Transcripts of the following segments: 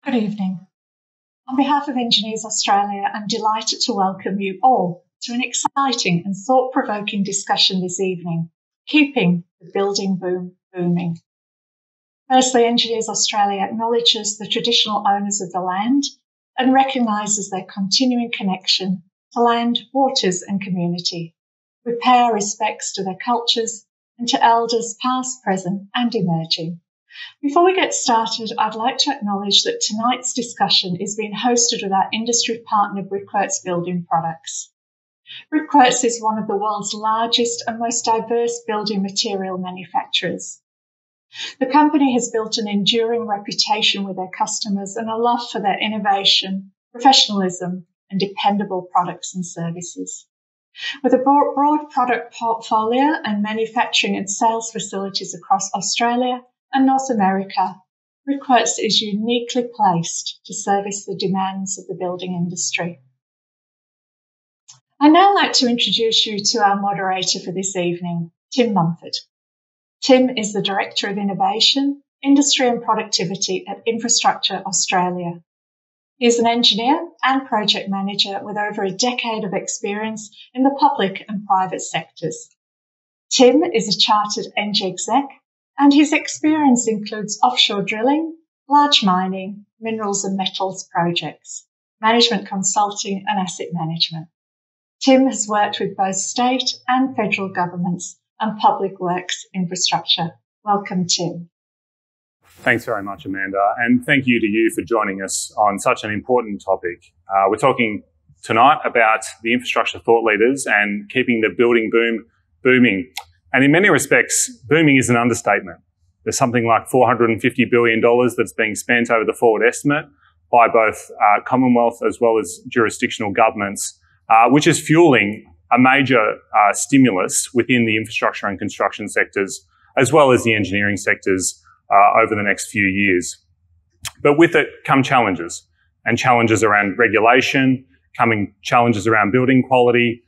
Good evening. On behalf of Engineers Australia, I'm delighted to welcome you all to an exciting and thought-provoking discussion this evening, Keeping the Building Boom Booming. Firstly, Engineers Australia acknowledges the traditional owners of the land and recognises their continuing connection to land, waters and community. We pay our respects to their cultures and to elders past, present and emerging. Before we get started, I'd like to acknowledge that tonight's discussion is being hosted with our industry partner Brickworks Building Products. Brickworks is one of the world's largest and most diverse building material manufacturers. The company has built an enduring reputation with their customers and a love for their innovation, professionalism and dependable products and services. With a broad product portfolio and manufacturing and sales facilities across Australia and North America, Brickworks is uniquely placed to service the demands of the building industry. I'd now like to introduce you to our moderator for this evening, Tim Mumford. Tim is the Director of Innovation, Industry and Productivity at Infrastructure Australia. He is an engineer and project manager with over a decade of experience in the public and private sectors. Tim is a chartered Eng exec, and his experience includes offshore drilling, large mining, minerals and metals projects, management consulting and asset management. Tim has worked with both state and federal governments and public works infrastructure. Welcome, Tim. Thanks very much, Amanda, and thank you to you for joining us on such an important topic. We're talking tonight about the infrastructure thought leaders and keeping the building boom booming. And in many respects, booming is an understatement. There's something like $450 billion that's being spent over the forward estimate by both Commonwealth as well as jurisdictional governments, which is fueling a major stimulus within the infrastructure and construction sectors, as well as the engineering sectors over the next few years. But with it come challenges, and challenges around regulation, coming challenges around building quality,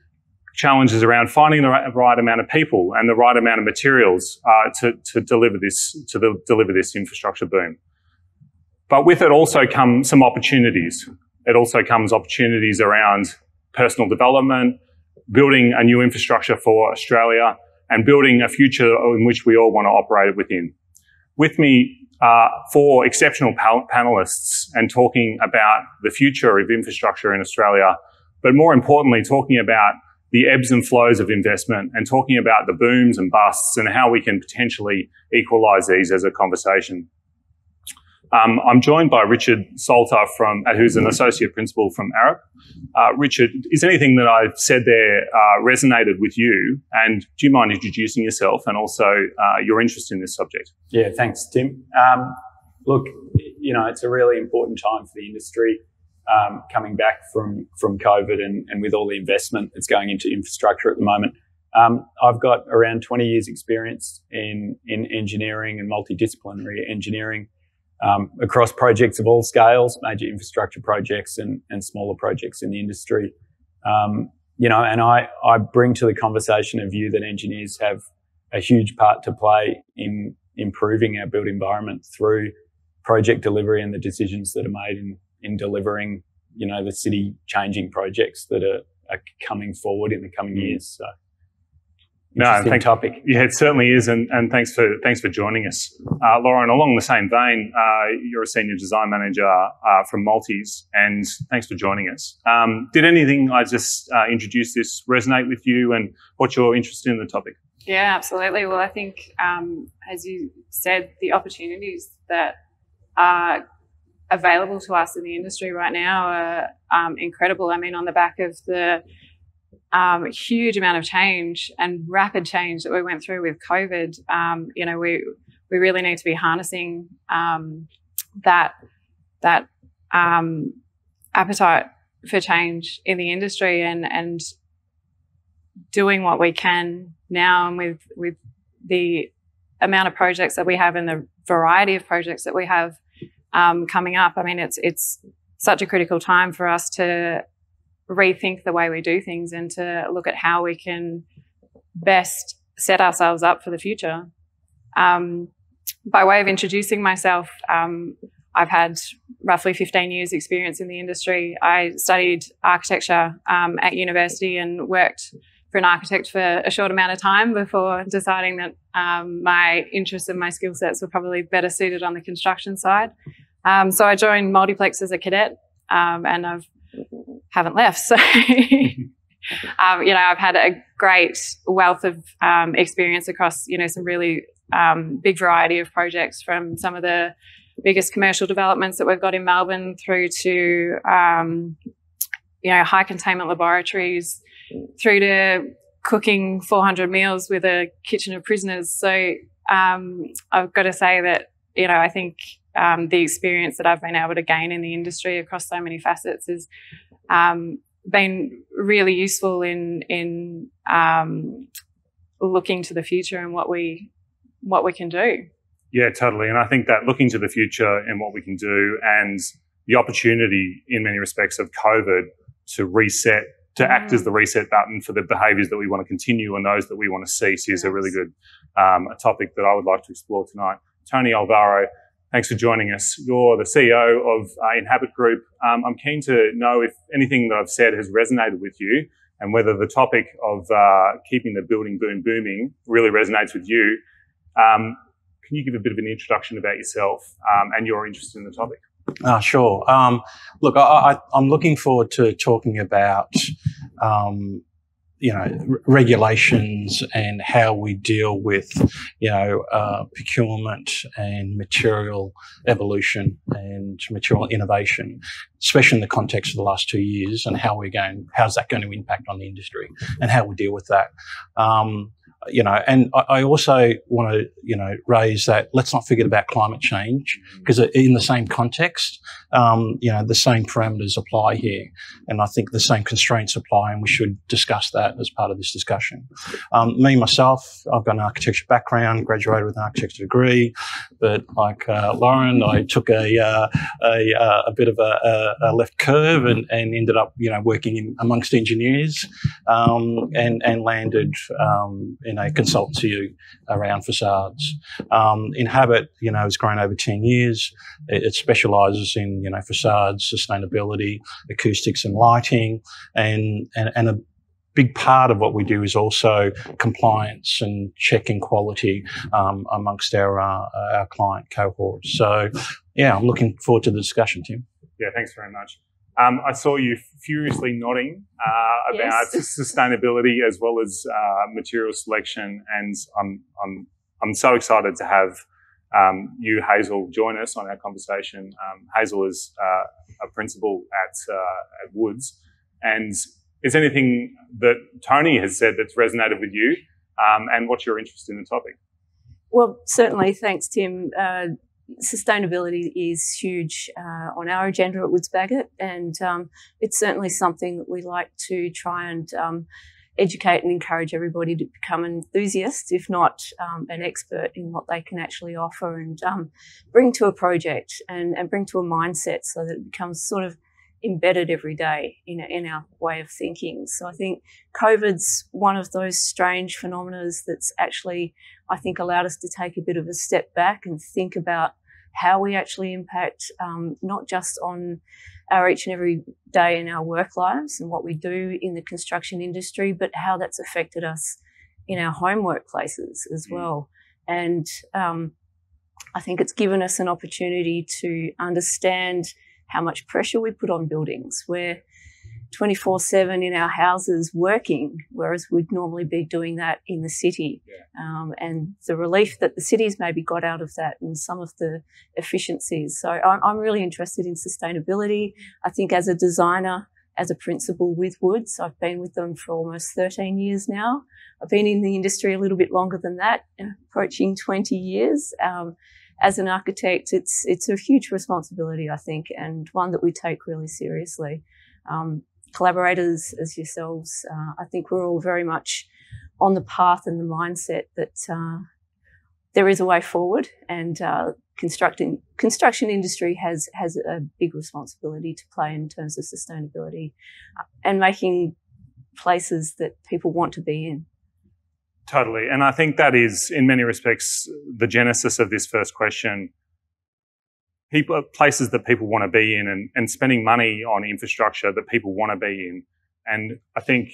challenges around finding the right amount of people and the right amount of materials to deliver this infrastructure boom. But with it also come some opportunities. It also comes opportunities around personal development, building a new infrastructure for Australia, and building a future in which we all want to operate within. With me, four exceptional panelists and talking about the future of infrastructure in Australia, but more importantly, talking about the ebbs and flows of investment and talking about the booms and busts and how we can potentially equalise these as a conversation. I'm joined by Richard Salter, who's an Associate Principal from Arup. Richard, is anything that I've said there resonated with you? And do you mind introducing yourself and also your interest in this subject? Yeah, thanks, Tim. Look, it's a really important time for the industry coming back from COVID and with all the investment that's going into infrastructure at the moment. I've got around 20 years experience in engineering and multidisciplinary engineering across projects of all scales, major infrastructure projects and smaller projects in the industry. And I bring to the conversation a view that engineers have a huge part to play in improving our built environment through project delivery and the decisions that are made in delivering, the city changing projects that are coming forward in the coming years. So. Interesting topic. Yeah, it certainly is, and thanks for joining us, Lauren. Along the same vein, you're a senior design manager from Multis, and thanks for joining us. Did anything I just introduced this resonate with you, and what's your interest in the topic? Yeah, absolutely. Well, I think, as you said, the opportunities that are available to us in the industry right now are incredible. I mean, on the back of the huge amount of change and rapid change that we went through with COVID, we really need to be harnessing that appetite for change in the industry and doing what we can now, and with the amount of projects that we have and the variety of projects that we have coming up. I mean, it's such a critical time for us to rethink the way we do things and to look at how we can best set ourselves up for the future. By way of introducing myself, I've had roughly 15 years experience in the industry. I studied architecture at university and worked for an architect for a short amount of time before deciding that my interests and my skill sets were probably better suited on the construction side. So I joined Multiplex as a cadet, and haven't left. So, I've had a great wealth of experience across, some really big variety of projects, from some of the biggest commercial developments that we've got in Melbourne through to, high containment laboratories, through to cooking 400 meals with a kitchen of prisoners. So I've got to say that, I think the experience that I've been able to gain in the industry across so many facets has been really useful in looking to the future and what we can do. Yeah, totally. And I think that looking to the future and what we can do, and the opportunity in many respects of COVID to reset, to act as the reset button for the behaviours that we want to continue and those that we want to cease, is a really good a topic that I would like to explore tonight. Tony Alvaro, thanks for joining us. You're the CEO of Inhabit Group. I'm keen to know if anything that I've said has resonated with you, and whether the topic of keeping the building boom booming really resonates with you. Can you give a bit of an introduction about yourself and your interest in the topic? Sure. Look, I'm looking forward to talking about, regulations and how we deal with, procurement and material evolution and material innovation, especially in the context of the last 2 years, and how's that going to impact on the industry and how we deal with that. And I also want to, raise that let's not forget about climate change, because in the same context, the same parameters apply here. And I think the same constraints apply, and we should discuss that as part of this discussion. Myself, I've got an architecture background, graduated with an architecture degree, but like Lauren, I took a bit of a left curve and ended up, working amongst engineers, and landed in a consultancy around facades. Inhabit, has grown over 10 years. It specialises in, facades, sustainability, acoustics and lighting, and a big part of what we do is also compliance and checking quality amongst our client cohort. So, yeah, I'm looking forward to the discussion, Tim. Yeah, thanks very much. I saw you furiously nodding about sustainability as well as material selection, and I'm so excited to have you, Hazel, join us on our conversation. Hazel is a principal at Woods, and is anything that Tony has said that's resonated with you, and what's your interest in the topic? Well, certainly, thanks, Tim. Sustainability is huge on our agenda at Woods Bagot, and it's certainly something that we like to try and educate and encourage everybody to become enthusiasts, if not an expert in what they can actually offer and bring to a project and bring to a mindset, so that it becomes sort of embedded every day in our way of thinking. So I think COVID's one of those strange phenomena that's actually, I think, allowed us to take a bit of a step back and think about how we actually impact not just on our each and every day in our work lives and what we do in the construction industry, but how that's affected us in our home workplaces as well. And I think it's given us an opportunity to understand how much pressure we put on buildings. We're 24/7 in our houses working, whereas we'd normally be doing that in the city. And the relief that the cities maybe got out of that and some of the efficiencies. So I'm really interested in sustainability. I think as a designer, as a principal with Woods, I've been with them for almost 13 years now. I've been in the industry a little bit longer than that, approaching 20 years. As an architect, it's a huge responsibility, I think, and one that we take really seriously. Collaborators as yourselves, I think we're all very much on the path and the mindset that there is a way forward, and construction industry has a big responsibility to play in terms of sustainability and making places that people want to be in. Totally. And I think that is, in many respects, the genesis of this first question. places that people want to be in, and spending money on infrastructure that people want to be in. And I think,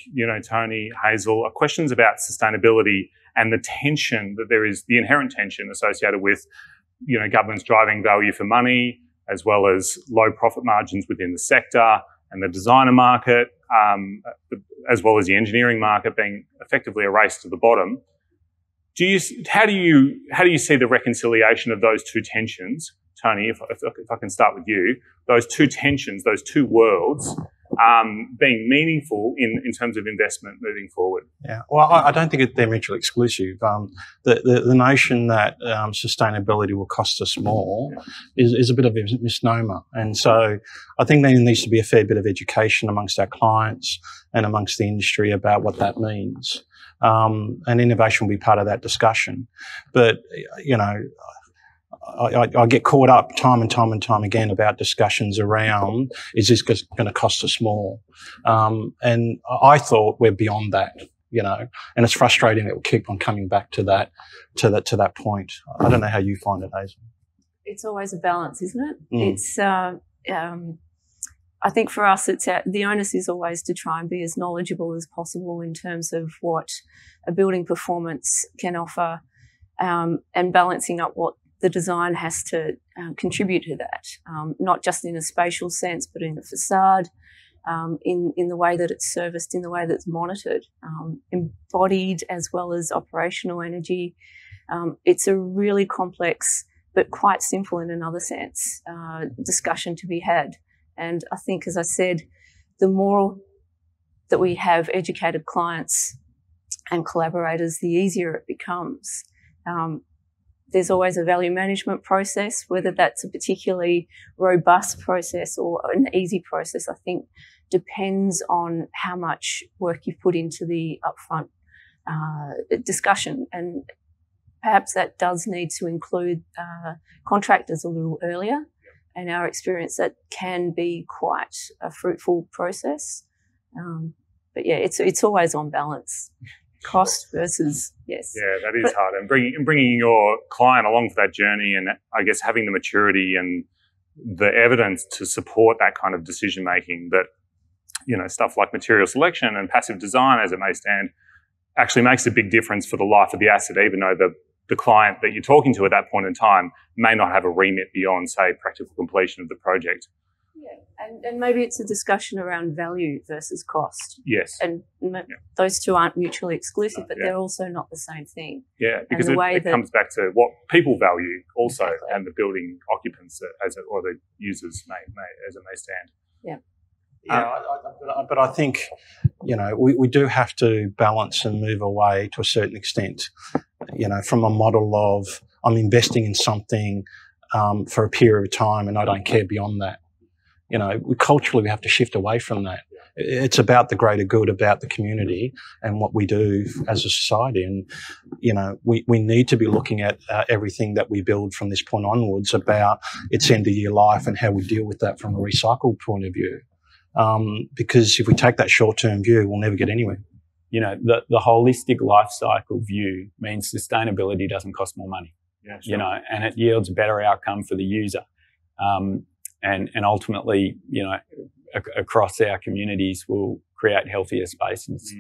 Tony, Hazel, are questions about sustainability and the tension that there is, the inherent tension associated with, governments driving value for money, as well as low profit margins within the sector and the designer market, as well as the engineering market being effectively a race to the bottom. How do you see the reconciliation of those two tensions, Tony? If I can start with you, those two tensions, those two worlds, being meaningful in terms of investment moving forward? Yeah, well, I don't think they're mutually exclusive. The notion that sustainability will cost us more is a bit of a misnomer. And so I think there needs to be a fair bit of education amongst our clients and amongst the industry about what that means. And innovation will be part of that discussion. But, I get caught up time and time again about discussions around, is this going to cost us more? And I thought we're beyond that, and it's frustrating that we keep on coming back to that point. I don't know how you find it, Hazel. It's always a balance, isn't it? It's, I think for us, the onus is always to try and be as knowledgeable as possible in terms of what a building performance can offer, and balancing up what the design has to contribute to that, not just in a spatial sense, but in the facade, in the way that it's serviced, in the way that it's monitored, embodied as well as operational energy. It's a really complex, but quite simple in another sense, discussion to be had. And I think, as I said, the more that we have educated clients and collaborators, the easier it becomes. There's always a value management process, whether that's a particularly robust process or an easy process, I think depends on how much work you've put into the upfront discussion. And perhaps that does need to include contractors a little earlier. In our experience, that can be quite a fruitful process. But yeah, it's always on balance. Cost versus, yes. Yeah, that is hard. And bringing your client along for that journey, and I guess having the maturity and the evidence to support that kind of decision making, that, stuff like material selection and passive design, as it may stand, actually makes a big difference for the life of the asset, even though the client that you're talking to at that point in time may not have a remit beyond, say, practical completion of the project. Yeah, and maybe it's a discussion around value versus cost. Yes. And those two aren't mutually exclusive, but they're also not the same thing. Yeah, because it comes back to what people value also, exactly, and the building occupants or the users as it may stand. Yeah. But I think, we do have to balance and move away to a certain extent, from a model of I'm investing in something for a period of time and I don't care beyond that. Culturally we have to shift away from that. It's about the greater good, about the community and what we do as a society. And, we need to be looking at everything that we build from this point onwards about its end of year life and how we deal with that from a recycled point of view. Because if we take that short-term view, we'll never get anywhere. The holistic life cycle view means sustainability doesn't cost more money, and it yields a better outcome for the user. And ultimately, across our communities, we'll create healthier spaces,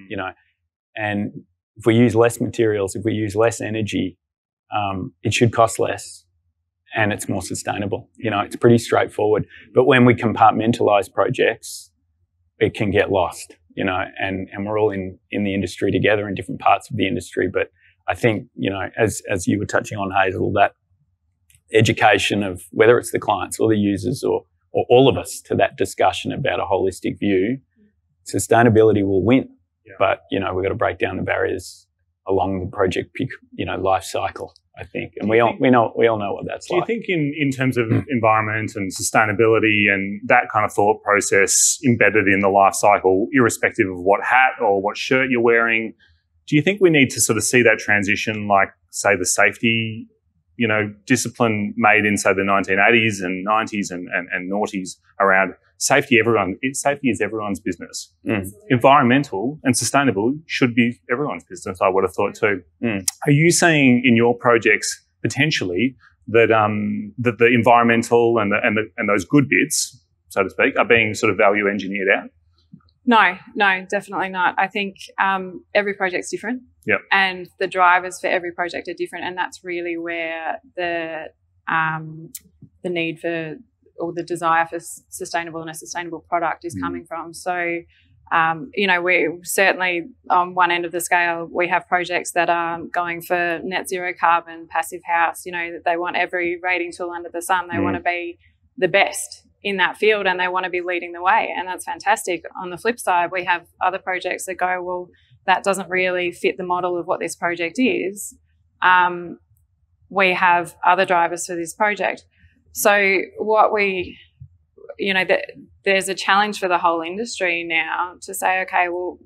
and if we use less materials, if we use less energy, it should cost less and it's more sustainable. It's pretty straightforward. But when we compartmentalize projects, it can get lost, and we're all in the industry together in different parts of the industry. But I think, as you were touching on, Hazel, that education of whether it's the clients or the users or all of us to that discussion about a holistic view, sustainability will win. Yeah. But, we've got to break down the barriers along the project, life cycle, I think. And we all know what that's like. Do you think in terms of environment and sustainability and that kind of thought process embedded in the life cycle, irrespective of what hat or what shirt you're wearing, do you think we need to sort of see that transition like, say, the safety discipline made in, say, the 1980s and 90s and noughties around safety? Safety is everyone's business. Environmental and sustainable should be everyone's business, I would have thought too. Are you seeing in your projects potentially that that the environmental and those good bits, so to speak, are being sort of value engineered out? No, definitely not. I think every project's different. Yep. And the drivers for every project are different, and that's really where the need for, or the desire for sustainable and a sustainable product is coming from. So, we certainly, on one end of the scale, we have projects that are going for net zero carbon, passive house, that they want every rating tool under the sun. They want to be the best in that field, and they want to be leading the way, and that's fantastic. On the flip side, we have other projects that go, well, that doesn't really fit the model of what this project is. We have other drivers for this project. So what there's a challenge for the whole industry now to say, okay, well,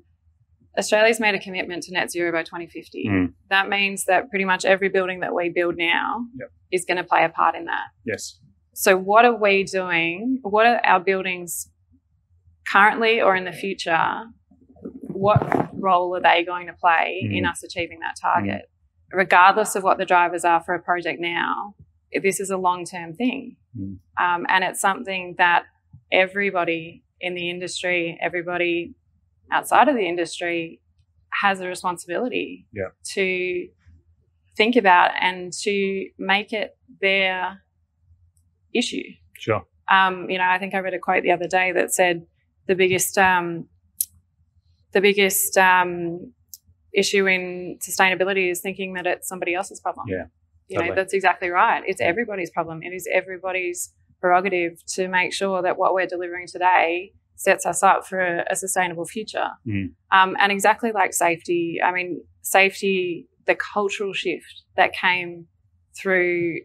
Australia's made a commitment to net zero by 2050. That means that pretty much every building that we build now is going to play a part in that. Yes. So what are we doing? What are our buildings currently or in the future? What role are they going to play in us achieving that target? Regardless of what the drivers are for a project now, this is a long-term thing. And it's something that everybody in the industry, everybody outside of the industry has a responsibility to think about and to make it their issue. Sure. I think I read a quote the other day that said the biggest issue in sustainability is thinking that it's somebody else's problem. Yeah. Totally. That's exactly right. It's everybody's problem. It is everybody's prerogative to make sure that what we're delivering today sets us up for a sustainable future. And exactly like safety, safety, the cultural shift that came through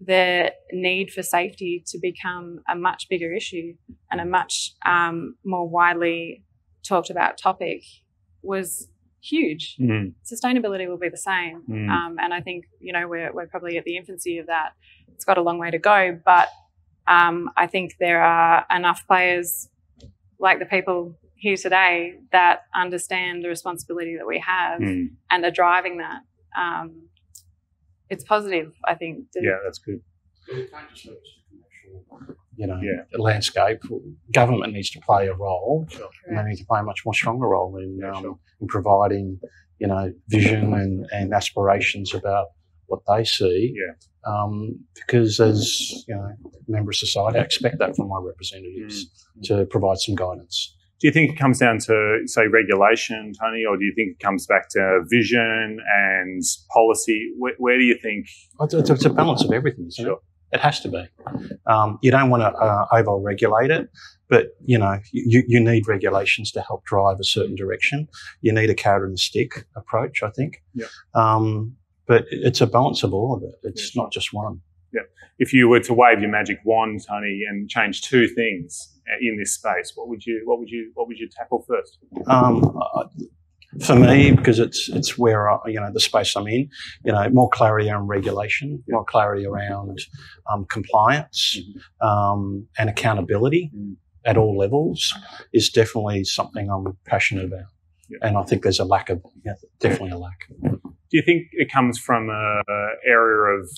the need for safety to become a much bigger issue and a much more widely talked about topic was huge. Sustainability will be the same. And I think, we're probably at the infancy of that. It's got a long way to go, but I think there are enough players like the people here today that understand the responsibility that we have and are driving that. It's positive, I think. Yeah, that's good. It can't just be the landscape. Government needs to play a role, and they need to play a much more stronger role in providing, vision and aspirations about what they see. Because as member of society, I expect that from my representatives to provide some guidance. Do you think it comes down to, say, regulation, Tony, or do you think it comes back to vision and policy? Where do you think? It's a balance of everything, isn't it? It has to be. You don't want to over-regulate it, but, you need regulations to help drive a certain direction. You need a carrot and stick approach, I think. But it's a balance of all of it. It's not just one. If you were to wave your magic wand, Tony, and change two things in this space, what would you tackle first? For me, because it's where the space I'm in, more clarity around regulation, more clarity around compliance and accountability at all levels is definitely something I'm passionate about. And I think there's a lack of, definitely a lack. Do you think it comes from an area of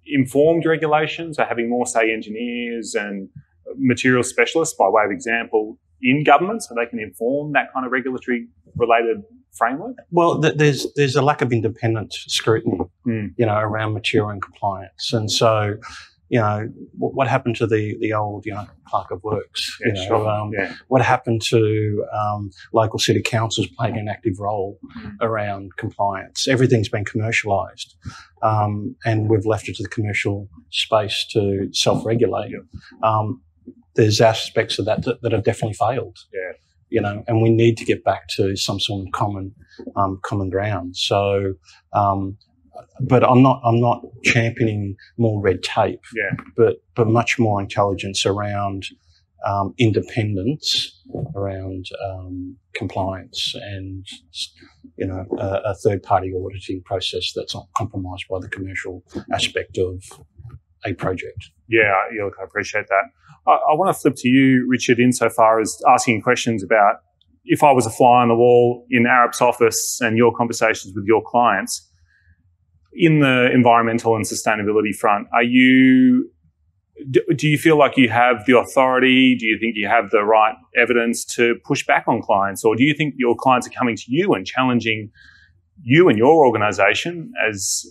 informed regulation, so having more, say, engineers and material specialists, by way of example, in government, so they can inform that kind of regulatory related framework? Well, there's a lack of independent scrutiny, around material and compliance, and so what happened to the old clerk of works? What happened to local city councils playing an active role around compliance? Everything's been commercialised, and we've left it to the commercial space to self-regulate. There's aspects of that have definitely failed. And we need to get back to some sort of common ground. So, but I'm not championing more red tape. But much more intelligence around independence, around compliance, and a third-party auditing process that's not compromised by the commercial aspect of a project. Look, I appreciate that. I want to flip to you, Richard, insofar as asking questions about if I was a fly on the wall in Arup's office and your conversations with your clients, in the environmental and sustainability front, do you feel like you have the authority? Do you think you have the right evidence to push back on clients? Or do you think your clients are coming to you and challenging you and your organisation as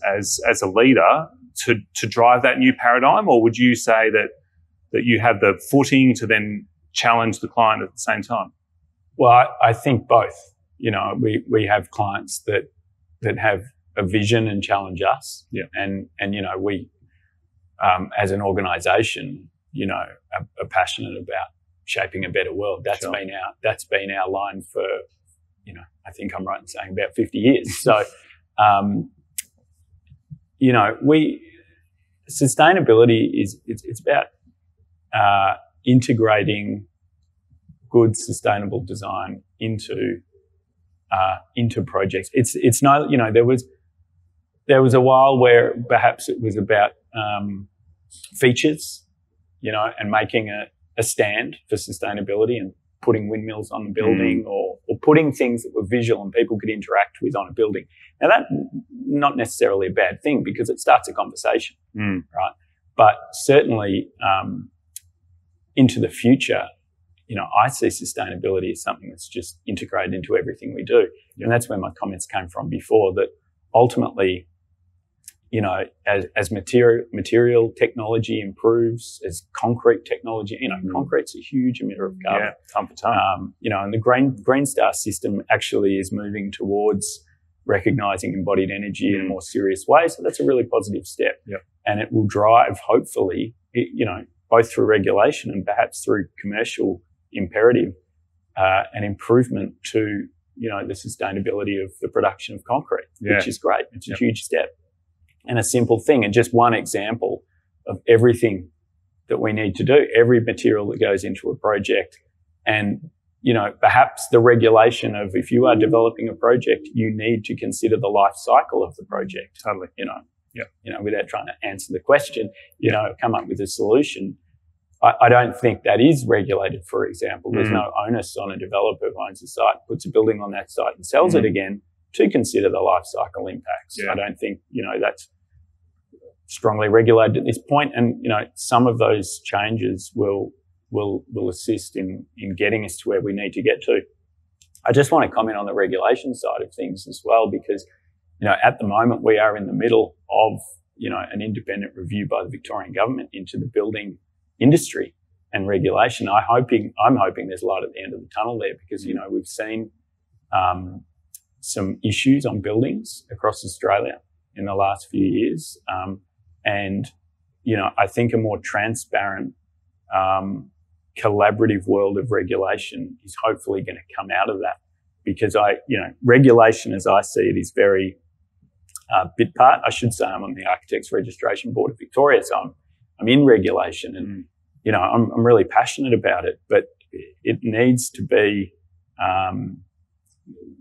a leader to drive that new paradigm? Or would you say that you have the footing to then challenge the client at the same time? Well, I think both. We have clients that have a vision and challenge us. Yeah. And we, as an organisation, are passionate about shaping a better world. That's been our line for, I think I'm right in saying about 50 years. So, sustainability it's about integrating good sustainable design into projects. It's not, there was a while where perhaps it was about features, and making a stand for sustainability and putting windmills on the building or putting things that were visual and people could interact with on a building. Now, that's not necessarily a bad thing because it starts a conversation, right? But certainly into the future, I see sustainability as something that's just integrated into everything we do. And that's where my comments came from before, that ultimately, as material technology improves, as concrete technology, concrete's a huge emitter of carbon. Yeah, ton for ton. And the Green Star system actually is moving towards recognising embodied energy in a more serious way. So that's a really positive step. Yep. And it will drive, hopefully, both through regulation and perhaps through commercial imperative, an improvement to, the sustainability of the production of concrete, which is great. It's a huge step and a simple thing. And just one example of everything that we need to do, every material that goes into a project. And, perhaps the regulation of, if you are developing a project, you need to consider the life cycle of the project. Totally. Without trying to answer the question, come up with a solution. I don't think that is regulated, for example. There's no onus on a developer who owns a site, puts a building on that site and sells it again to consider the life cycle impacts. Yeah. I don't think, that's strongly regulated at this point. And, some of those changes will assist in getting us to where we need to get to. I just want to comment on the regulation side of things as well, because, at the moment we are in the middle of, an independent review by the Victorian government into the building industry and regulation. I'm hoping there's light at the end of the tunnel there, because, we've seen some issues on buildings across Australia in the last few years. And, I think a more transparent, collaborative world of regulation is hopefully going to come out of that, because regulation as I see it is very bit part. I should say I'm on the Architects Registration Board of Victoria, so I'm in regulation and, I'm really passionate about it, but it needs to be,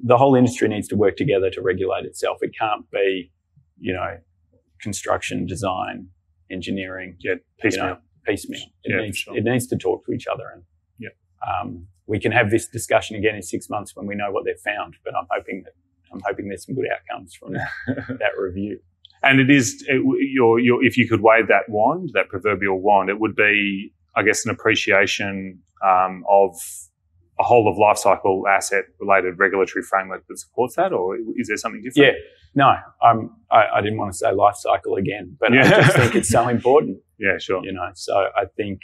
the whole industry needs to work together to regulate itself. It can't be, construction, design, engineering, piecemeal. It needs to talk to each other. And we can have this discussion again in 6 months when we know what they've found, but I'm hoping there's some good outcomes from that review. And it is, if you could wave that wand, that proverbial wand, it would be, I guess, an appreciation of a whole of life cycle asset related regulatory framework that supports that, or is there something different? Yeah, no, I didn't want to say life cycle again, but I just think it's so important. Yeah, sure. So I think,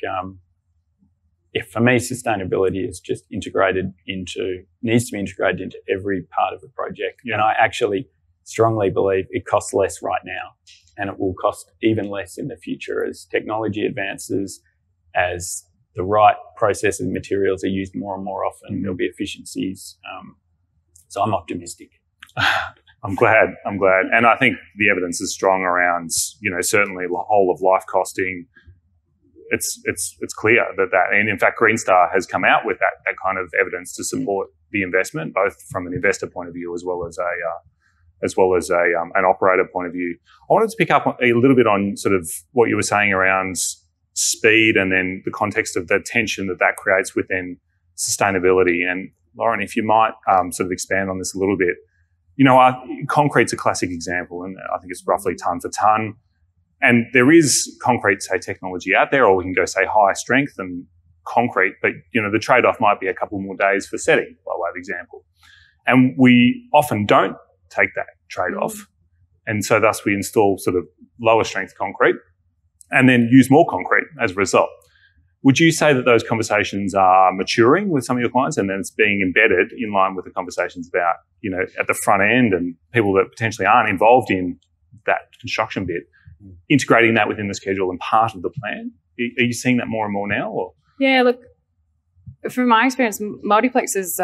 for me, sustainability is just needs to be integrated into every part of the project. Yeah. And I actually strongly believe it costs less right now, and it will cost even less in the future as technology advances, as the right processes and materials are used more and more often. There'll be efficiencies. So I'm optimistic. I'm glad. And I think the evidence is strong around, certainly the whole of life costing. It's clear that, and in fact, Green Star has come out with that kind of evidence to support the investment, both from an investor point of view as well as an operator point of view. I wanted to pick up a little bit on sort of what you were saying around speed and then the context of the tension that creates within sustainability. And Lauren, if you might sort of expand on this a little bit, Concrete's a classic example, and I think it's roughly ton for ton. And there is concrete, say, technology out there, or we can go, say, high strength and concrete, but, the trade-off might be a couple more days for setting, by way of example. And we often don't take that trade-off. And so thus we install sort of lower strength concrete and then use more concrete as a result. Would you say that those conversations are maturing with some of your clients and then it's being embedded in line with the conversations about, at the front end and people that potentially aren't involved in that construction bit, integrating that within the schedule and part of the plan? Are you seeing that more and more now? Or? Yeah, look, from my experience, Multiplex has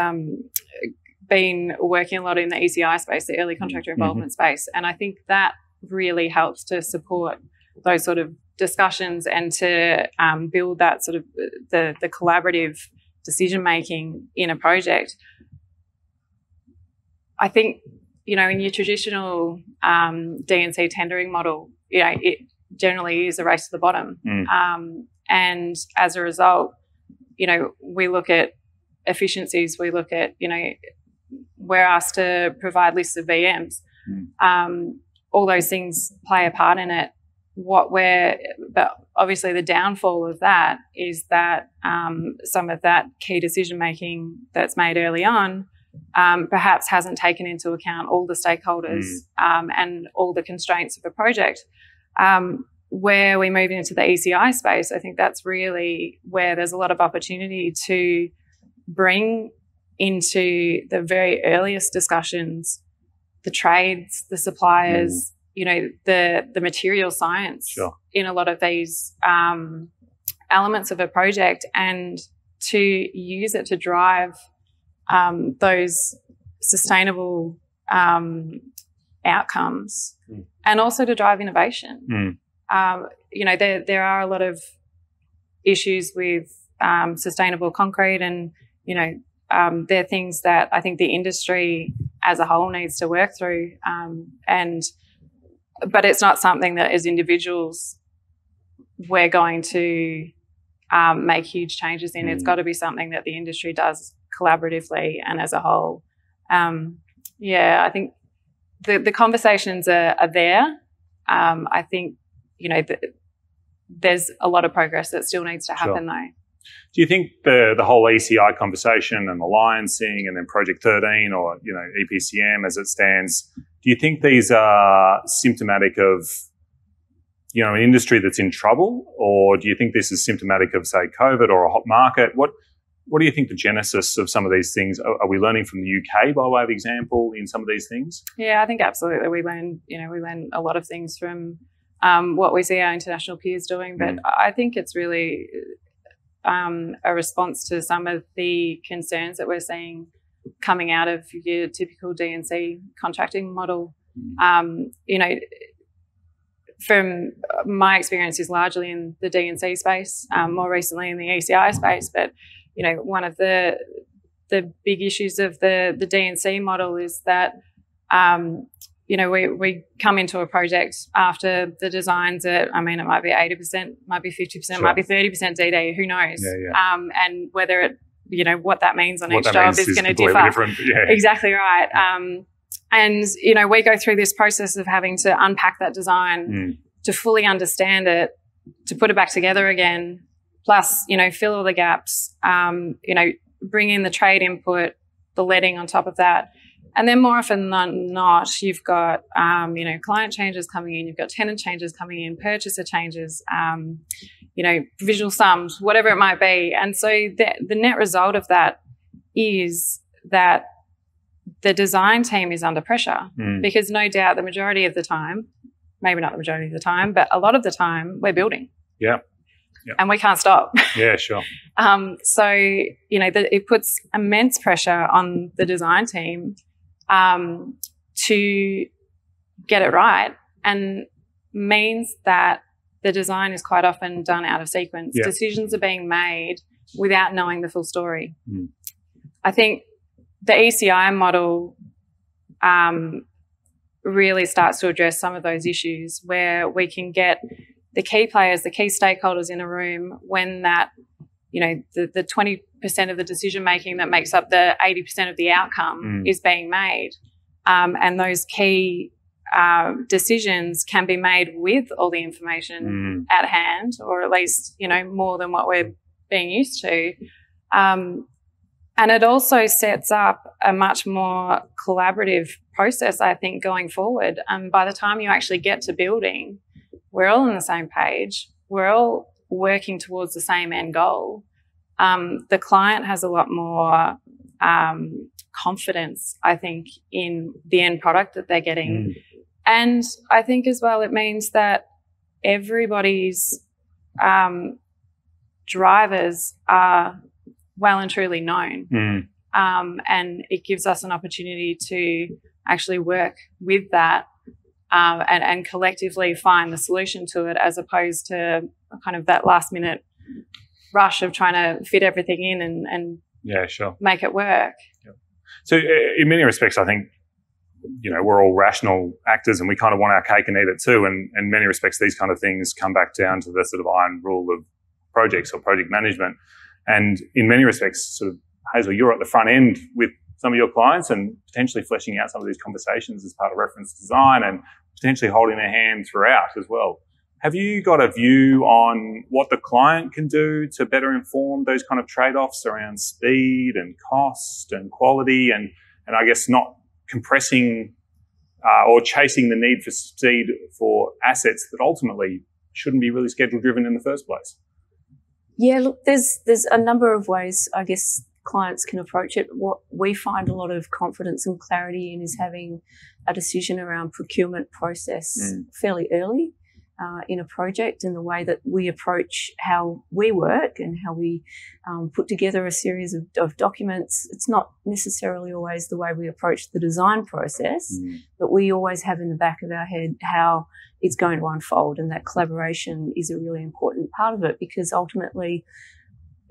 been working a lot in the ECI space, the early contractor involvement space, and I think that really helps to support those sort of discussions and to build that sort of the collaborative decision making in a project. I think, in your traditional D&C tendering model, it generally is a race to the bottom. And as a result, we look at efficiencies, we look at, we're asked to provide lists of VMs. All those things play a part in it. But obviously the downfall of that is that some of that key decision making that's made early on perhaps hasn't taken into account all the stakeholders and all the constraints of a project. Where we move into the ECI space, I think that's really where there's a lot of opportunity to bring into the very earliest discussions the trades, the suppliers, the material science in a lot of these elements of a project, and to use it to drive those sustainable outcomes and also to drive innovation. There are a lot of issues with sustainable concrete, and they're things that I think the industry as a whole needs to work through. But it's not something that as individuals we're going to make huge changes in. It's got to be something that the industry does collaboratively and as a whole. I think the conversations are there. I think there's a lot of progress that still needs to happen though. Do you think the whole ECI conversation and alliancing and then Project 13 or, EPCM as it stands, do you think these are symptomatic of, an industry that's in trouble, or do you think this is symptomatic of, say, COVID or a hot market? What do you think the genesis of some of these things? Are we learning from the UK by way of example in some of these things? Yeah, I think absolutely. We learn a lot of things from what we see our international peers doing, but I think it's really a response to some of the concerns that we're seeing coming out of your typical D&C contracting model. From my experience is largely in the D&C space, more recently in the ECI space, but one of the big issues of the D&C model is that we come into a project after the designs at, it might be 80%, might be 50%, might be 30% DD, who knows? And whether it, what that means on each job is going to differ. Exactly right. And we go through this process of having to unpack that design to fully understand it, to put it back together again, plus, fill all the gaps, bring in the trade input, the letting on top of that. And then more often than not, you've got, client changes coming in, you've got tenant changes coming in, purchaser changes, provisional sums, whatever it might be. And so the net result of that is that the design team is under pressure because no doubt the majority of the time, maybe not the majority of the time, but a lot of the time we're building. Yeah. And we can't stop. Yeah, sure. It puts immense pressure on the design team to get it right, and means that the design is quite often done out of sequence. Yeah. Decisions are being made without knowing the full story. I think the ECI model really starts to address some of those issues where we can get the key players, the key stakeholders in a room when that, the 20% of the decision making that makes up the 80% of the outcome is being made. and those key decisions can be made with all the information at hand, or at least, more than what we're being used to. And it also sets up a much more collaborative process, I think, going forward. By the time you actually get to building, we're all on the same page. We're all working towards the same end goal. The client has a lot more confidence, I think, in the end product that they're getting. And I think as well it means that everybody's drivers are well and truly known. And it gives us an opportunity to actually work with that and collectively find the solution to it, as opposed to kind of that last minute rush of trying to fit everything in and make it work. So in many respects, I think, we're all rational actors and we kind of want our cake and eat it too. And in many respects, these kind of things come back down to the sort of iron rule of projects or project management. And in many respects, sort of, Hazel, you're at the front end with some of your clients and potentially fleshing out some of these conversations as part of reference design and potentially holding their hand throughout as well. Have you got a view on what the client can do to better inform those kind of trade-offs around speed and cost and quality and I guess not compressing or chasing the need for speed for assets that ultimately shouldn't be really schedule driven in the first place? Yeah, look, there's a number of ways, I guess, clients can approach it. What we find a lot of confidence and clarity in is having a decision around procurement process fairly early in a project, and the way that we approach how we work and how we put together a series of documents. It's not necessarily always the way we approach the design process, but we always have in the back of our head how it's going to unfold, and that collaboration is a really important part of it, because ultimately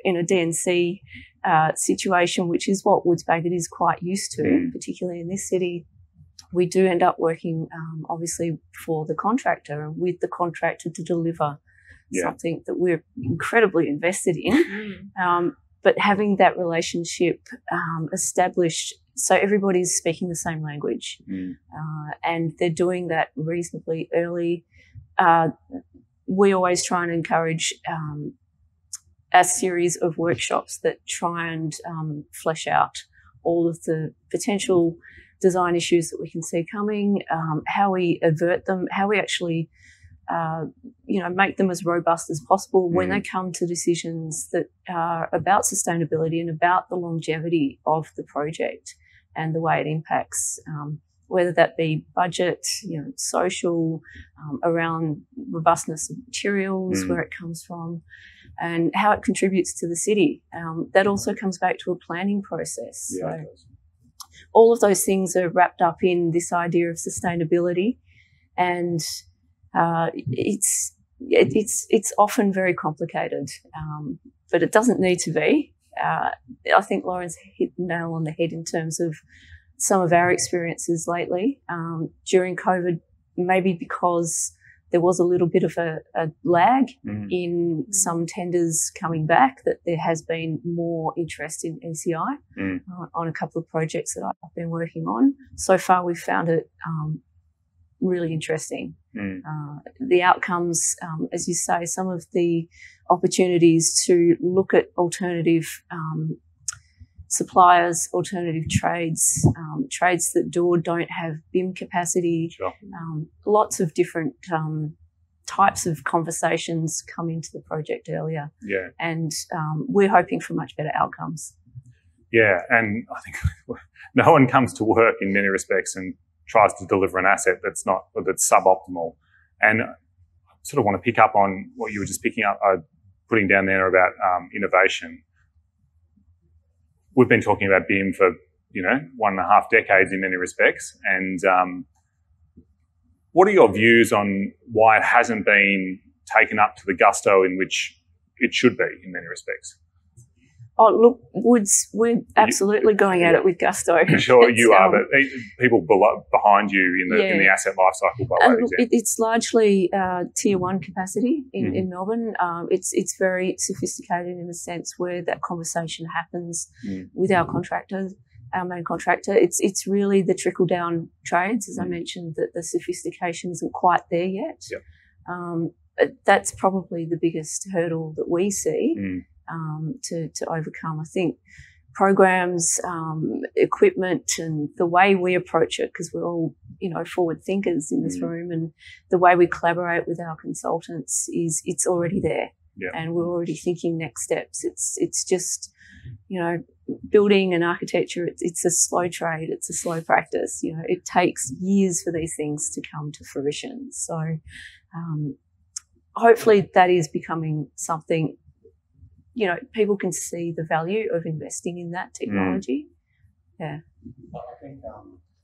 in a D&C situation, which is what Woods Bagot is quite used to, particularly in this city, we do end up working obviously for the contractor and with the contractor to deliver something that we're incredibly invested in. But having that relationship established so everybody's speaking the same language and they're doing that reasonably early. We always try and encourage a series of workshops that try and flesh out all of the potential design issues that we can see coming, how we avert them, how we actually, make them as robust as possible when they come to decisions that are about sustainability and about the longevity of the project and the way it impacts, whether that be budget, social, around robustness of materials, where it comes from, and how it contributes to the city. That also comes back to a planning process. So all of those things are wrapped up in this idea of sustainability, and it's often very complicated, but it doesn't need to be. I think Lauren's hit the nail on the head in terms of some of our experiences lately during COVID, maybe because there was a little bit of a lag in some tenders coming back, that there has been more interest in ECI on a couple of projects that I've been working on. So far, we've found it really interesting. The outcomes, as you say, some of the opportunities to look at alternative suppliers, alternative trades, trades that do or don't have BIM capacity. Lots of different types of conversations come into the project earlier. And we're hoping for much better outcomes. And I think no one comes to work in many respects and tries to deliver an asset that's suboptimal. And I sort of want to pick up on what you were just putting down there about innovation. We've been talking about BIM for, 1.5 decades in many respects. And what are your views on why it hasn't been taken up to the gusto in which it should be in many respects? Oh, look, Woods, we're absolutely going at it with gusto. Sure, you are, but people behind you in the asset lifecycle, by way of example. It's largely tier one capacity in Melbourne. It's very sophisticated in the sense where that conversation happens with our contractors. our main contractor. It's really the trickle down trades, as I mentioned, that the sophistication isn't quite there yet. Yep. That's probably the biggest hurdle that we see to overcome. I think programs, equipment, and the way we approach it, because we're all, forward thinkers in this room, and the way we collaborate with our consultants it's already there. Yeah. And we're already thinking next steps. It's just, building and architecture, it's a slow trade. It's a slow practice. It takes years for these things to come to fruition. So hopefully that is becoming something, people can see the value of investing in that technology. Yeah. I think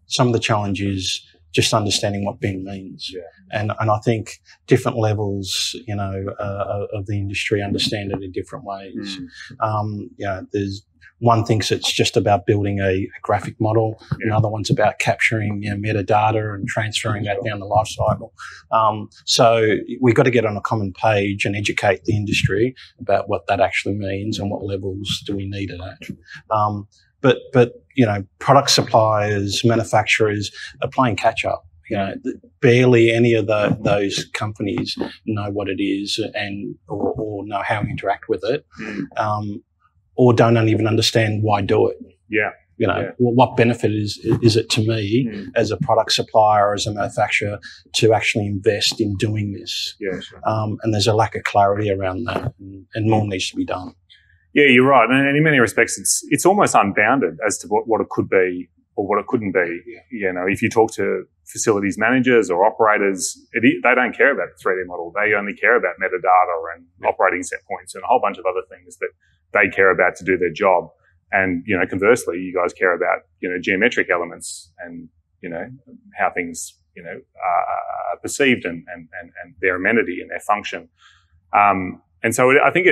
some of the challenge is just understanding what BIM means. Yeah. And I think different levels, of the industry understand it in different ways. There's one thinks it's just about building a graphic model. Yeah. Another one's about capturing metadata and transferring that down the life cycle. So we've got to get on a common page and educate the industry about what that actually means and what levels do we need it at. But product suppliers, manufacturers are playing catch up. Barely any of those companies know what it is or know how to interact with it, or don't even understand why do it. Yeah. What benefit is it to me as a product supplier, as a manufacturer, to actually invest in doing this? Yeah, sure. And there's a lack of clarity around that, and more needs to be done. Yeah, you're right. And in many respects, it's almost unbounded as to what it could be or what it couldn't be. Yeah. If you talk to facilities managers or operators, they don't care about the 3D model. They only care about metadata and operating set points and a whole bunch of other things that they care about to do their job. And, conversely, you guys care about, geometric elements and, how things, are perceived and their amenity and their function. And so I think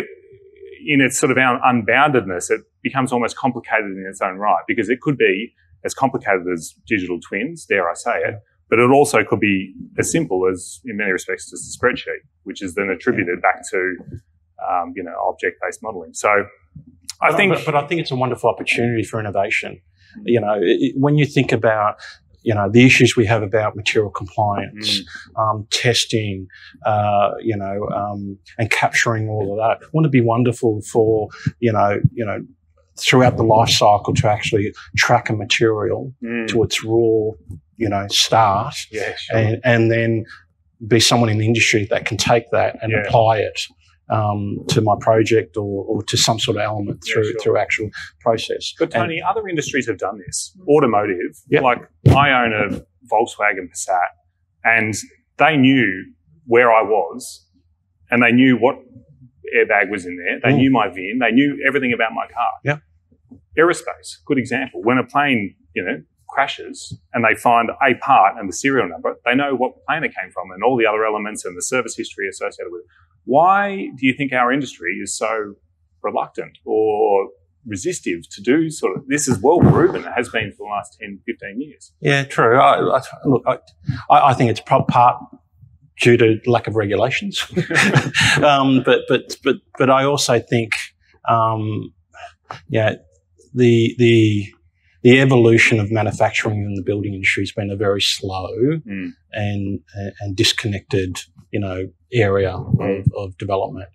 in its sort of unboundedness, it becomes almost complicated in its own right, because it could be as complicated as digital twins, dare I say it, but it also could be as simple as, in many respects, just a spreadsheet, which is then attributed back to, object-based modelling. So I think it's a wonderful opportunity for innovation. When you think about the issues we have about material compliance, testing, and capturing all of that. Wouldn't it be wonderful for, throughout the life cycle to actually track a material to its raw, start, and then be someone in the industry that can take that and apply it to my project or to some sort of element through actual process. But Tony, other industries have done this. Automotive, like I own a Volkswagen Passat, and they knew where I was, and they knew what airbag was in there. They knew my VIN. They knew everything about my car. Yeah. Aerospace, good example. When a plane, crashes and they find a part and the serial number, they know what plane it came from and all the other elements and the service history associated with it. Why do you think our industry is so reluctant or resistive to do sort of this? Is well proven, it has been for the last 10, 15 years. Yeah, true. I think it's part due to lack of regulations, but I also think the evolution of manufacturing in the building industry has been a very slow and disconnected, area of development.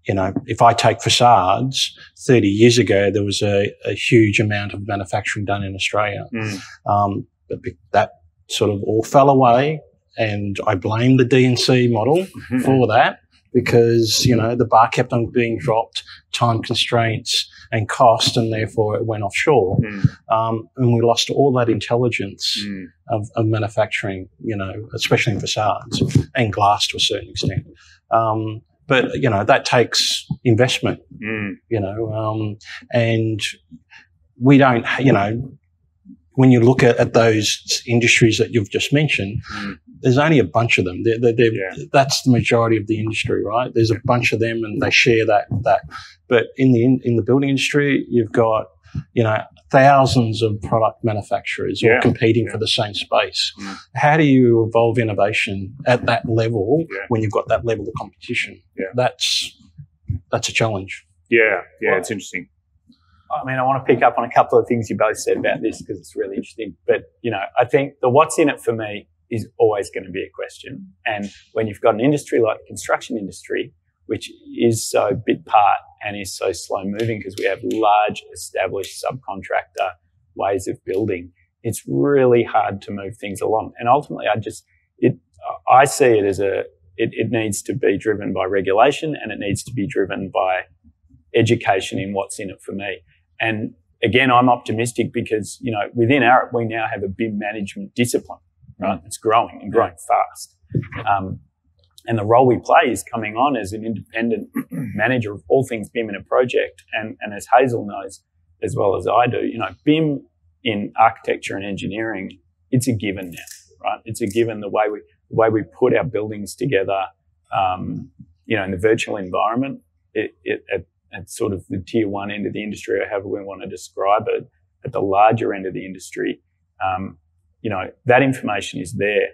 If I take facades, 30 years ago, there was a huge amount of manufacturing done in Australia. But that sort of all fell away, and I blame the D&C model for that, because, the bar kept on being dropped, time constraints and cost, and therefore it went offshore. And we lost all that intelligence of manufacturing, especially in facades and glass to a certain extent. But, that takes investment, and we don't, when you look at those industries that you've just mentioned, there's only a bunch of them. That's the majority of the industry, right? There's a bunch of them, and they share that. But in the building industry, you've got, thousands of product manufacturers all competing for the same space. How do you evolve innovation at that level when you've got that level of competition? That's a challenge. Yeah, it's interesting. I mean, I want to pick up on a couple of things you both said about this because it's really interesting. But, I think the what's in it for me is always going to be a question. And when you've got an industry like the construction industry, which is so bit part and is so slow moving because we have large established subcontractor ways of building, it's really hard to move things along. And ultimately, I see it as it needs to be driven by regulation, and it needs to be driven by education in what's in it for me. And again, I'm optimistic because, within Arup, we now have a BIM management discipline, right? It's growing and growing fast. And the role we play is coming on as an independent manager of all things BIM in a project. And as Hazel knows as well as I do, BIM in architecture and engineering, it's a given now, right? It's a given the way we put our buildings together, in the virtual environment, at sort of the tier one end of the industry, or however we want to describe it, at the larger end of the industry, that information is there.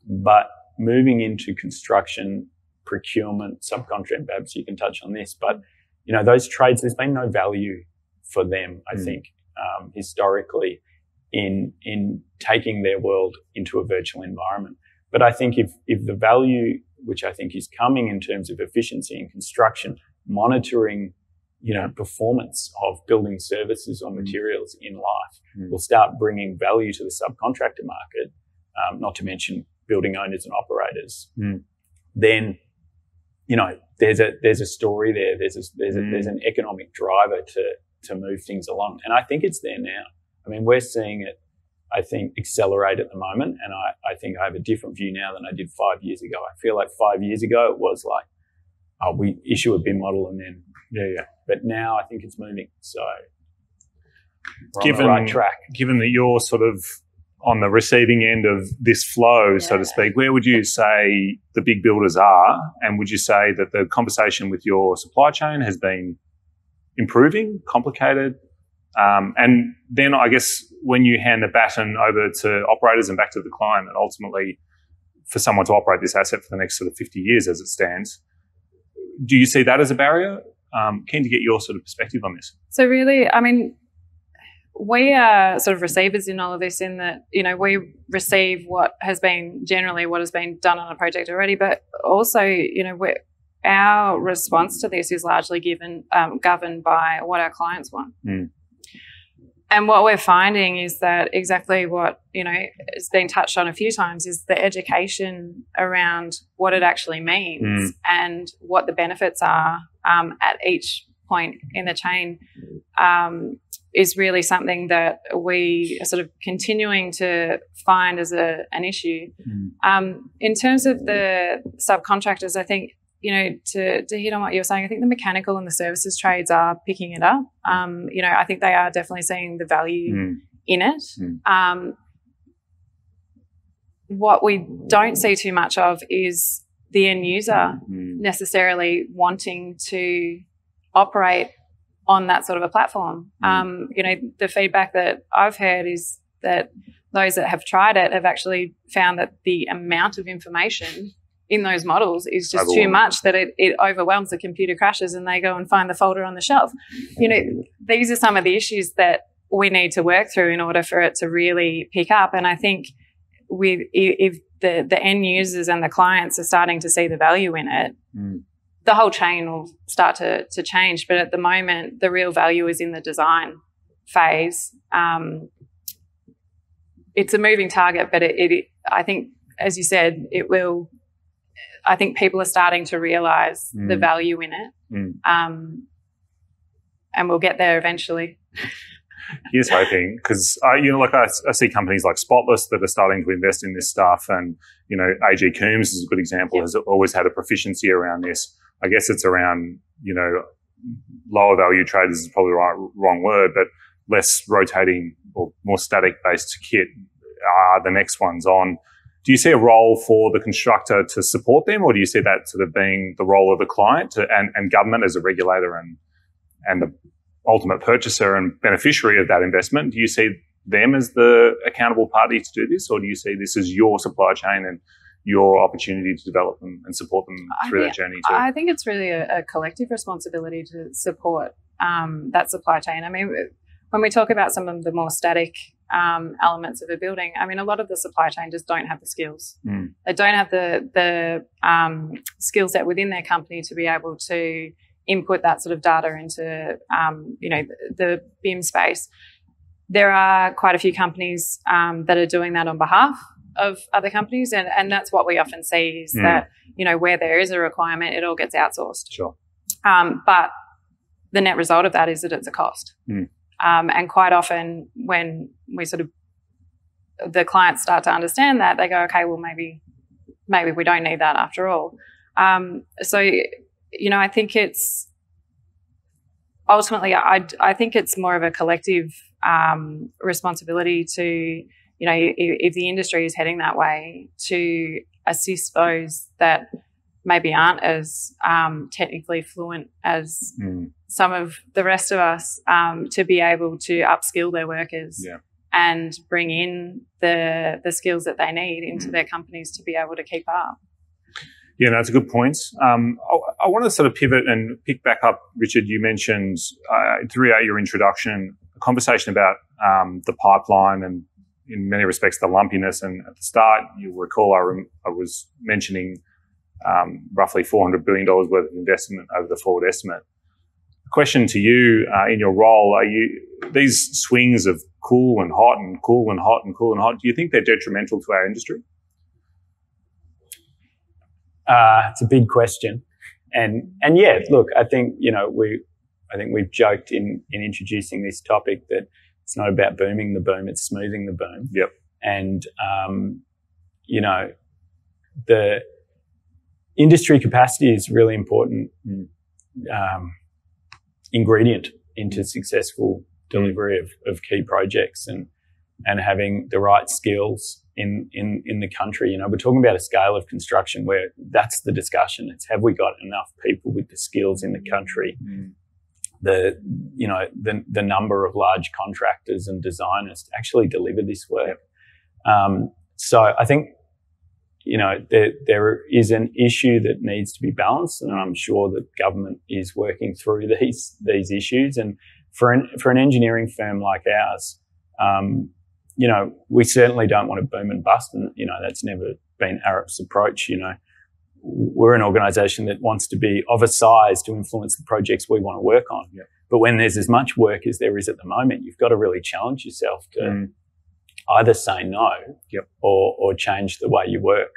But moving into construction, procurement, subcontract, perhaps you can touch on this, but, those trades, there's been no value for them, I think, historically in taking their world into a virtual environment. But I think if the value, which I think is coming in terms of efficiency in construction, monitoring, performance of building services or materials in life will start bringing value to the subcontractor market, not to mention building owners and operators. Then, there's a story there. There's an economic driver to move things along. And I think it's there now. I mean, we're seeing it, I think, accelerate at the moment. And I think I have a different view now than I did 5 years ago. I feel like 5 years ago it was like, we issue a BIM model and then, But now I think it's moving. So we're on the right track. Given that you're sort of on the receiving end of this flow, so to speak, where would you say the big builders are? And would you say that the conversation with your supply chain has been improving, complicated? And then I guess when you hand the baton over to operators and back to the client, and ultimately for someone to operate this asset for the next sort of 50 years as it stands, do you see that as a barrier? Keen to get your sort of perspective on this. So really, I mean, we are sort of receivers in all of this in that, we receive what has been done on a project already, but also, our response to this is largely governed by what our clients want. And what we're finding is that exactly what, has been touched on a few times is the education around what it actually means and what the benefits are at each point in the chain is really something that we are sort of continuing to find as an issue. In terms of the subcontractors, I think, to hit on what you were saying, I think the mechanical and the services trades are picking it up. I think they are definitely seeing the value in it. What we don't see too much of is the end user necessarily wanting to operate on that sort of a platform. The feedback that I've heard is that those that have tried it have actually found that the amount of information in those models is just too much, that it overwhelms, the computer crashes and they go and find the folder on the shelf. These are some of the issues that we need to work through in order for it to really pick up. And I think if the end users and the clients are starting to see the value in it, the whole chain will start to change. But at the moment, the real value is in the design phase. It's a moving target, but I think, as you said, it will. I think people are starting to realise the value in it, and we'll get there eventually. Here's hoping, because I see companies like Spotless that are starting to invest in this stuff, and AG Coombs is a good example. Has always had a proficiency around this. I guess it's around lower value traders is probably the wrong word, but less rotating or more static based kit are the next ones on. Do you see a role for the constructor to support them, or do you see that sort of being the role of the client and government as a regulator and the ultimate purchaser and beneficiary of that investment? Do you see them as the accountable party to do this, or do you see this as your supply chain and your opportunity to develop them and support them through that journey too? I think it's really a collective responsibility to support that supply chain. I mean, when we talk about some of the more static elements of a building, I mean, a lot of the supply chain just don't have the skills. They don't have the skill set within their company to be able to input that sort of data into, the BIM space. There are quite a few companies that are doing that on behalf of other companies, and that's what we often see is that, where there is a requirement, it all gets outsourced. Sure. But the net result of that is that it's a cost. And quite often when the clients start to understand that, they go, okay, well, maybe we don't need that after all. I think it's ultimately, I think it's more of a collective responsibility to, if the industry is heading that way, to assist those that maybe aren't as technically fluent as some of the rest of us, to be able to upskill their workers and bring in the skills that they need into their companies to be able to keep up. Yeah, that's a good point. I want to sort of pivot and pick back up, Richard. You mentioned throughout your introduction a conversation about the pipeline and in many respects the lumpiness. And at the start, you'll recall I was mentioning roughly $400 billion worth of investment over the forward estimate. Question to you, in your role, these swings of cool and hot and cool and hot and cool and hot, do you think they're detrimental to our industry? It's a big question, and yeah, look, I think we've joked in introducing this topic that it's not about booming the boom; it's smoothing the boom. Yep. And the industry capacity is really important ingredient into successful delivery of key projects and having the right skills in the country. We're talking about a scale of construction where that's the discussion. It's have we got enough people with the skills in the country? The number of large contractors and designers to actually deliver this work. So I think there is an issue that needs to be balanced, and I'm sure that government is working through these issues. And for an engineering firm like ours, we certainly don't want to boom and bust, and that's never been Arup's approach. We're an organisation that wants to be of a size to influence the projects we want to work on. Yep. But when there's as much work as there is at the moment, you've got to really challenge yourself to either say no or change the way you work.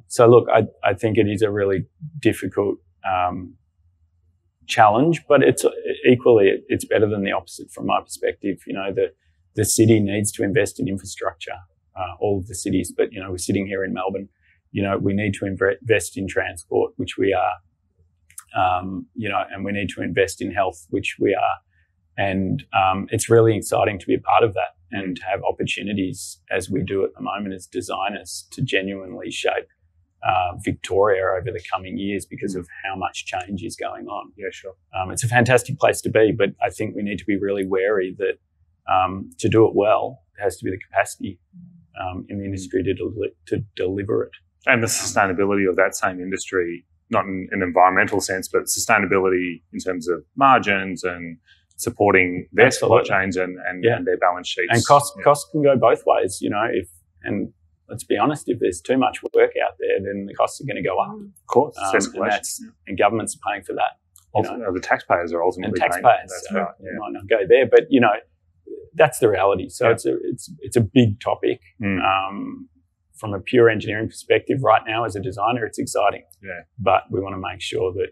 So look, I think it is a really difficult challenge, but it's better than the opposite from my perspective. The city needs to invest in infrastructure, all of the cities, but we're sitting here in Melbourne. We need to invest in transport, which we are, and we need to invest in health, which we are. And it's really exciting to be a part of that and to have opportunities, as we do at the moment as designers, to genuinely shape Victoria over the coming years because of how much change is going on. Yeah, sure. It's a fantastic place to be, but I think we need to be really wary that to do it well, there has to be the capacity in the industry to deliver it. And the sustainability of that same industry, not in an environmental sense, but sustainability in terms of margins and supporting their supply chains and their balance sheets. And costs can go both ways, and let's be honest, if there's too much work out there, then the costs are going to go up. Of course, and governments are paying for that. The taxpayers are ultimately paying. That's right. You might not go there, but that's the reality. So it's a big topic. From a pure engineering perspective, right now as a designer, it's exciting. Yeah. But we want to make sure that,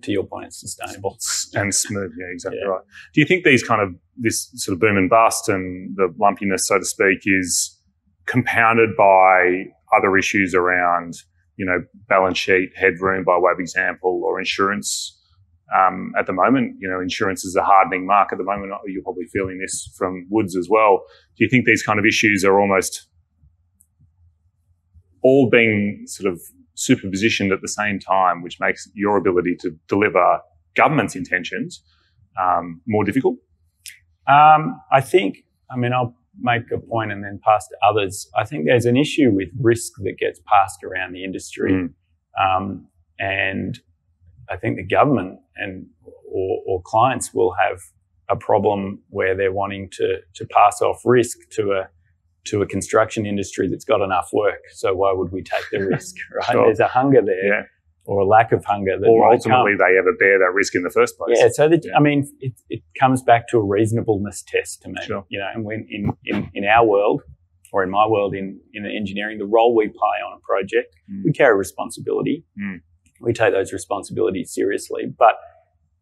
to your point, it's sustainable and smooth. Yeah, exactly right. Do you think this sort of boom and bust and the lumpiness, so to speak, is compounded by other issues around, balance sheet headroom by way of example, or insurance? At the moment, insurance is a hardening mark at the moment. You're probably feeling this from Woods as well. Do you think these kind of issues are almost all being sort of superpositioned at the same time, which makes your ability to deliver government's intentions more difficult? I'll make a point and then pass to others. I think there's an issue with risk that gets passed around the industry. And I think the government and or clients will have a problem where they're wanting to pass off risk to a construction industry that's got enough work. So why would we take the risk, right? Sure. There's a hunger there, or a lack of hunger. That or ultimately they ever bear that risk in the first place. Yeah, so I mean, it comes back to a reasonableness test to me. Sure. You know, and when in our world, or in my world in engineering, the role we play on a project, we carry responsibility. We take those responsibilities seriously, but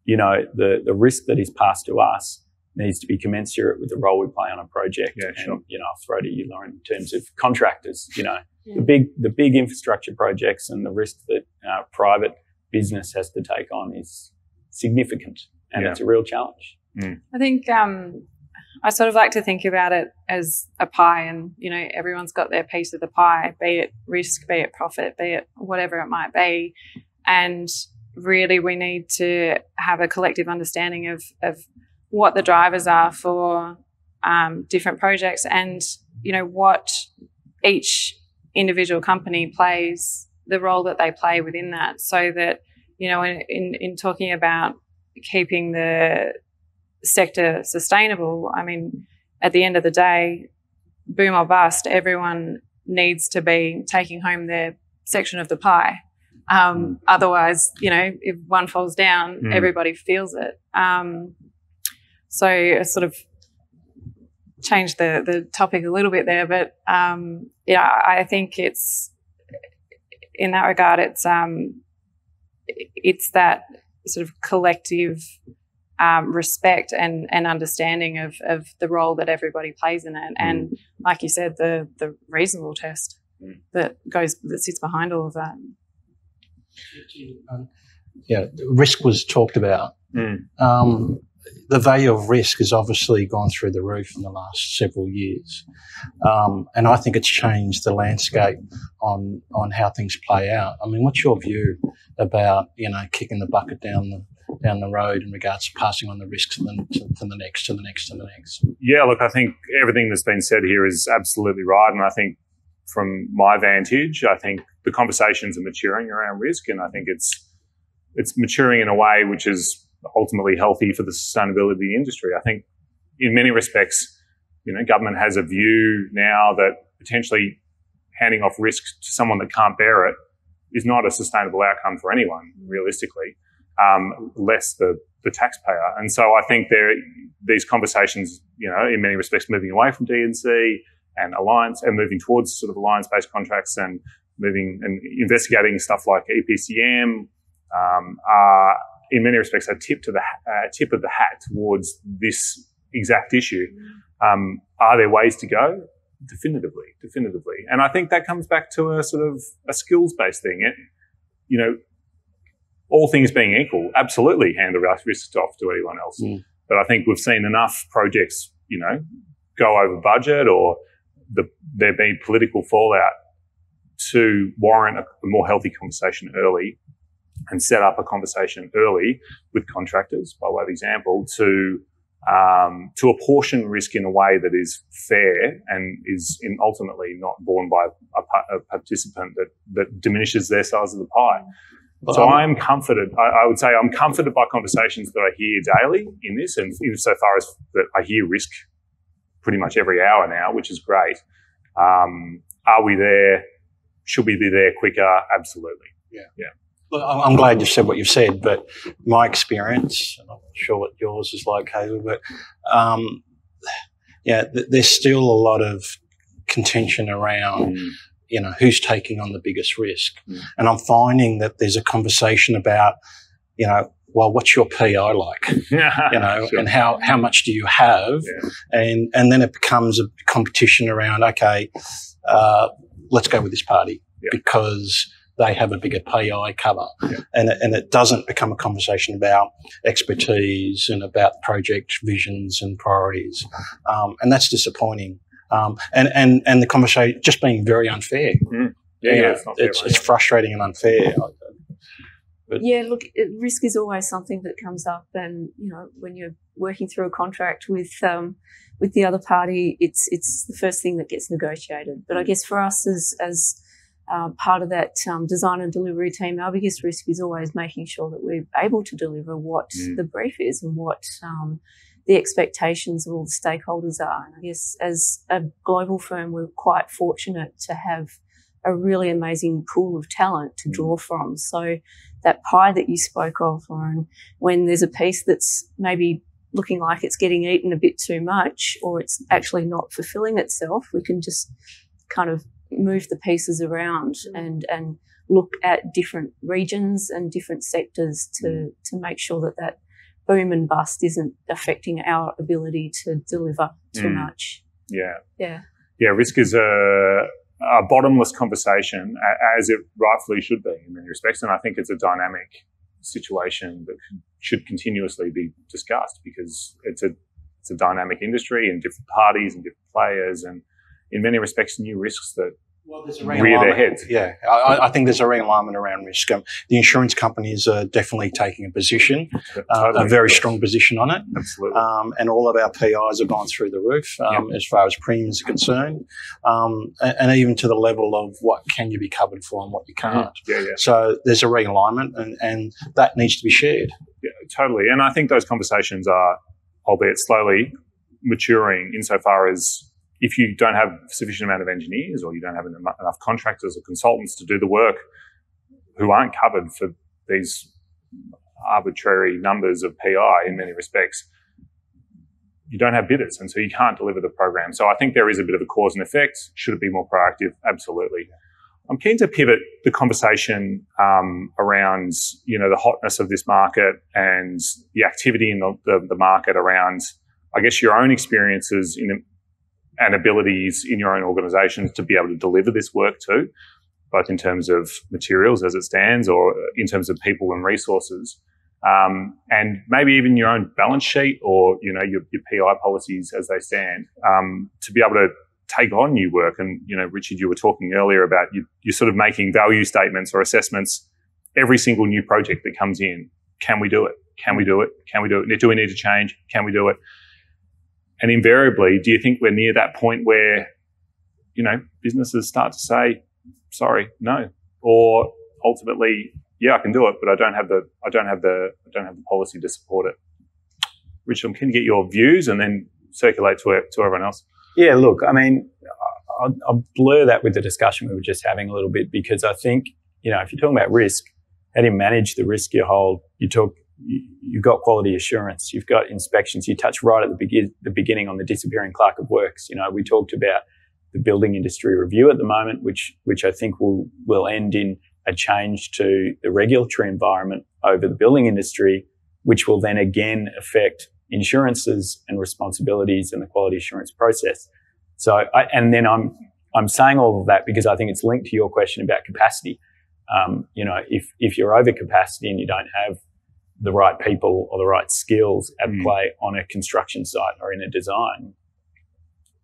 you know, the risk that is passed to us needs to be commensurate with the role we play on a project. Yeah, sure. And, you know, I'll throw to you, Lauren, in terms of contractors, you know, the big infrastructure projects and the risk that private business has to take on is significant, and it's a real challenge. I think I sort of like to think about it as a pie, and, you know, everyone's got their piece of the pie, be it risk, be it profit, be it whatever it might be. And really we need to have a collective understanding of what the drivers are for different projects, and, you know, what each individual company plays, the role that they play within that, so that, you know, in talking about keeping the sector sustainable, I mean, at the end of the day, boom or bust, everyone needs to be taking home their section of the pie. Otherwise, you know, if one falls down, everybody feels it. So I sort of changed the topic a little bit there, but yeah, I think it's, in that regard, it's that sort of collective respect and understanding of the role that everybody plays in it, and like you said, the reasonable test that sits behind all of that. Yeah, risk was talked about. The value of risk has obviously gone through the roof in the last several years, and I think it's changed the landscape on how things play out. I mean, what's your view about, you know, kicking the bucket down the road in regards to passing on the risks to the next? Yeah, look, I think everything that's been said here is absolutely right, and I think from my vantage, I think the conversations are maturing around risk, and I think it's maturing in a way which is ultimately healthy for the sustainability of the industry. I think in many respects, you know, government has a view now that potentially handing off risk to someone that can't bear it is not a sustainable outcome for anyone, realistically, less the taxpayer. And so I think these conversations, you know, in many respects moving away from D&C and alliance and moving towards sort of alliance-based contracts and moving and investigating stuff like EPCM are in many respects a tip of the hat towards this exact issue. Are there ways to go? Definitively. And I think that comes back to a sort of a skills-based thing. You know, all things being equal, absolutely hand the risks off to anyone else. But I think we've seen enough projects, you know, go over budget or there being political fallout to warrant a more healthy conversation early and set up a conversation early with contractors, by way of example, to apportion risk in a way that is fair and is ultimately not borne by a participant that diminishes their size of the pie. So I'm comforted. I would say I'm comforted by conversations that I hear daily in this, and so far as that I hear risk pretty much every hour now, which is great. Are we there? Should we be there quicker? Absolutely. Yeah. Look, I'm glad you said what you've said, but my experience, I'm not sure what yours is like, Hazel, but there's still a lot of contention around, you know, who's taking on the biggest risk. And I'm finding that there's a conversation about, you know, well, what's your PI like? You know, sure. And how much do you have? Yeah. And then it becomes a competition around, okay, let's go with this party because they have a bigger PI cover. Yeah. And it doesn't become a conversation about expertise and about project visions and priorities. And that's disappointing. And the conversation just being very unfair. It's frustrating and unfair. But look, risk is always something that comes up, and you know, when you're working through a contract with the other party, it's the first thing that gets negotiated. But I guess for us as part of that design and delivery team, our biggest risk is always making sure that we're able to deliver what the brief is and what the expectations of all the stakeholders are. And I guess as a global firm, we're quite fortunate to have a really amazing pool of talent to draw from. So that pie that you spoke of, Lauren, when there's a piece that's maybe looking like it's getting eaten a bit too much or it's actually not fulfilling itself, we can just kind of move the pieces around and look at different regions and different sectors to make sure that that boom and bust isn't affecting our ability to deliver too much. Yeah, risk is a bottomless conversation, as it rightfully should be in many respects, and I think it's a dynamic situation that should continuously be discussed because it's a dynamic industry and different parties and different players, and in many respects new risks that rear their heads. Yeah, I think there's a realignment around risk. The insurance companies are definitely taking a position, a very strong position on it. Absolutely. And all of our PIs have gone through the roof as far as premiums are concerned, and even to the level of what can you be covered for and what you can't. So there's a realignment, and that needs to be shared. Yeah, totally. And I think those conversations are, albeit slowly, maturing insofar as if you don't have a sufficient amount of engineers or you don't have enough contractors or consultants to do the work who aren't covered for these arbitrary numbers of PI in many respects, you don't have bidders, and so you can't deliver the program. So I think there is a bit of a cause and effect. Should it be more proactive? Absolutely. I'm keen to pivot the conversation around, the hotness of this market and the activity in the market around, I guess, your own experiences and abilities in your own organisations to be able to deliver this work too, both in terms of materials as it stands or in terms of people and resources, and maybe even your own balance sheet or, your PI policies as they stand, to be able to take on new work. And, Richard, you were talking earlier about you're sort of making value statements or assessments every single new project that comes in. Can we do it? Can we do it? Can we do it? Do we need to change? Can we do it? And invariably, do you think we're near that point where, businesses start to say, sorry, no, or ultimately, yeah, I can do it, but I don't have the policy to support it? Richard, can you get your views and then circulate to everyone else? Yeah, look, I mean, I'll blur that with the discussion we were just having a little bit, because I think, if you're talking about risk, how do you manage the risk you hold? You've got quality assurance, you've got inspections. You touched right at the beginning on the disappearing clerk of works. We talked about the building industry review at the moment, which I think will end in a change to the regulatory environment over the building industry, which will then again affect insurances and responsibilities and the quality assurance process. So, I'm saying all of that because I think it's linked to your question about capacity. If you're over capacity and you don't have the right people or the right skills at play on a construction site or in a design,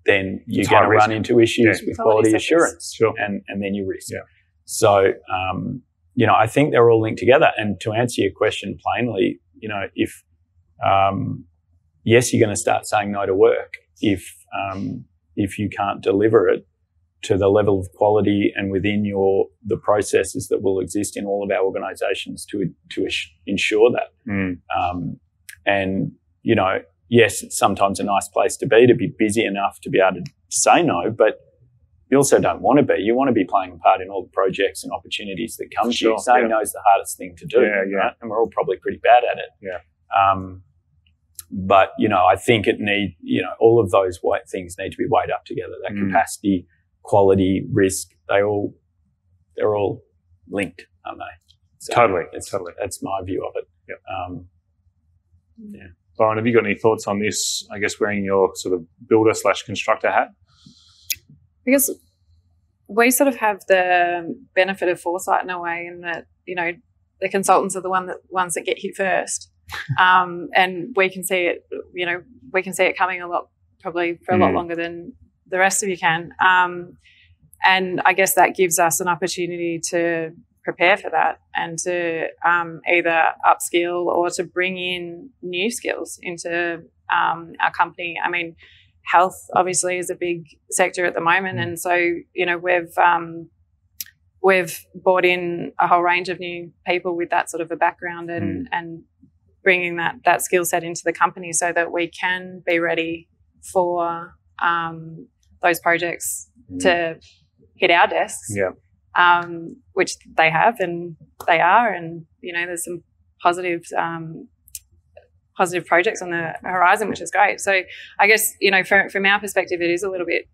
then you're going to run into issues with quality assurance, and then you risk. So, I think they're all linked together. And to answer your question plainly, if yes, you're going to start saying no to work if you can't deliver it to the level of quality and within the processes that will exist in all of our organisations to ensure that. And yes, it's sometimes a nice place to be busy enough to be able to say no, but you also don't want to be. You want to be playing a part in all the projects and opportunities that come to you. Saying no is the hardest thing to do, right? And we're all probably pretty bad at it. But I think it all of those things need to be weighed up together. That capacity, quality, risk, they're all linked, aren't they? So totally. That's my view of it. Lauren, have you got any thoughts on this? I guess wearing your sort of builder/constructor hat. Because we sort of have the benefit of foresight in a way, in that the consultants are the ones that get hit first, and we can see it. We can see it coming probably for a lot longer than the rest of you can. And I guess that gives us an opportunity to prepare for that and to either upskill or to bring in new skills into our company. I mean, health obviously is a big sector at the moment, and so we've we've brought in a whole range of new people with that sort of a background and bringing that skill set into the company so that we can be ready for those projects to hit our desks, which they have and they are. And, there's some positive projects on the horizon, which is great. So I guess, from our perspective, it is a little bit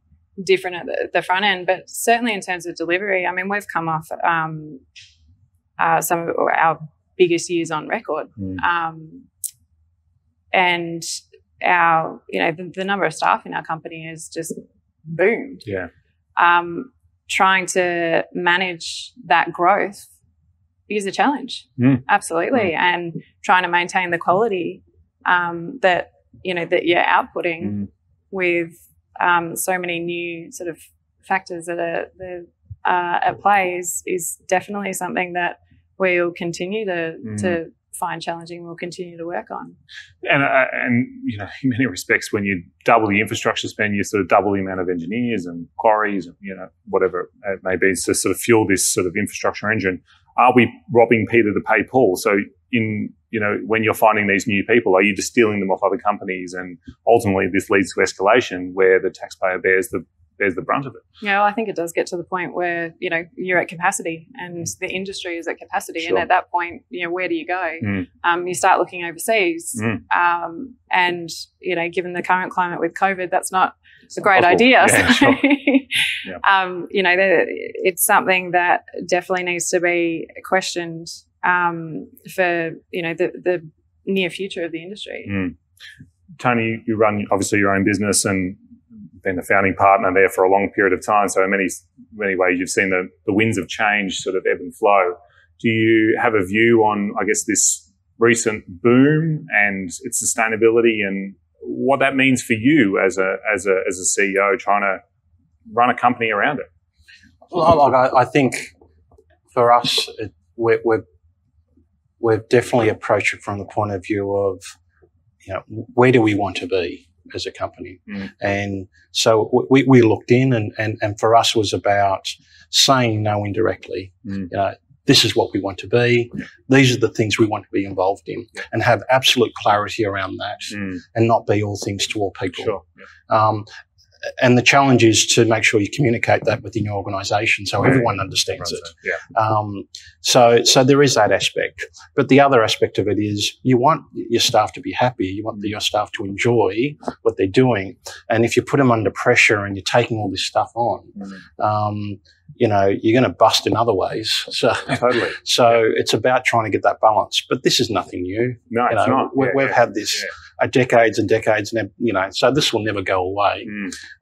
different at the front end, but certainly in terms of delivery, I mean, we've come off some of our biggest years on record. And our, the number of staff in our company has just boomed. Yeah. Trying to manage that growth is a challenge. Absolutely. And trying to maintain the quality that you're outputting with so many new sort of factors that are at play is definitely something that we'll continue to find challenging. We'll continue to work on. And in many respects, when you double the infrastructure spend, you sort of double the amount of engineers and quarries, and whatever it may be, to sort of fuel this sort of infrastructure engine. Are we robbing Peter to pay Paul? So when you're finding these new people, are you just stealing them off other companies? And ultimately this leads to escalation where the taxpayer bears the brunt of it. Yeah, well, I think it does get to the point where, you're at capacity and the industry is at capacity. Sure. And at that point, where do you go? You start looking overseas. And, given the current climate with COVID, that's not a great idea. Yeah, sure. It's something that definitely needs to be questioned for, the near future of the industry. Tony, you run obviously your own business and been a founding partner there for a long period of time. So in many ways, you've seen the winds of change sort of ebb and flow. Do you have a view on, I guess, this recent boom and its sustainability and what that means for you as a CEO trying to run a company around it? Well, I think for us, we've definitely approached it from the point of view of, where do we want to be as a company? And so we looked in and for us was about saying no indirectly. This is what we want to be. These are the things we want to be involved in and have absolute clarity around that and not be all things to all people. Sure. And the challenge is to make sure you communicate that within your organisation so everyone understands it. Yeah. So there is that aspect. But the other aspect of it is you want your staff to be happy. You want your staff to enjoy what they're doing. And if you put them under pressure and you're taking all this stuff on, you're going to bust in other ways. So, totally. So it's about trying to get that balance. But this is nothing new. No, it's not. We've had this decades and decades, and so this will never go away.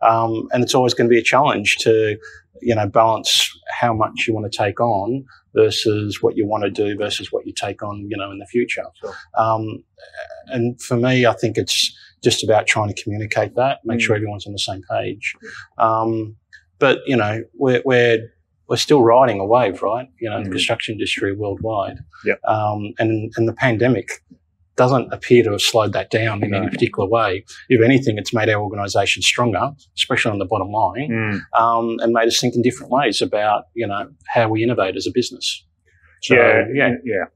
And it's always going to be a challenge to, balance how much you want to take on versus what you want to do versus what you take on, in the future. Sure. And for me, I think it's just about trying to communicate that, make sure everyone's on the same page. But, we're still riding a wave, right? The construction industry worldwide. Yep. And the pandemic doesn't appear to have slowed that down in any particular way. If anything, it's made our organisation stronger, especially on the bottom line, and made us think in different ways about, how we innovate as a business. So,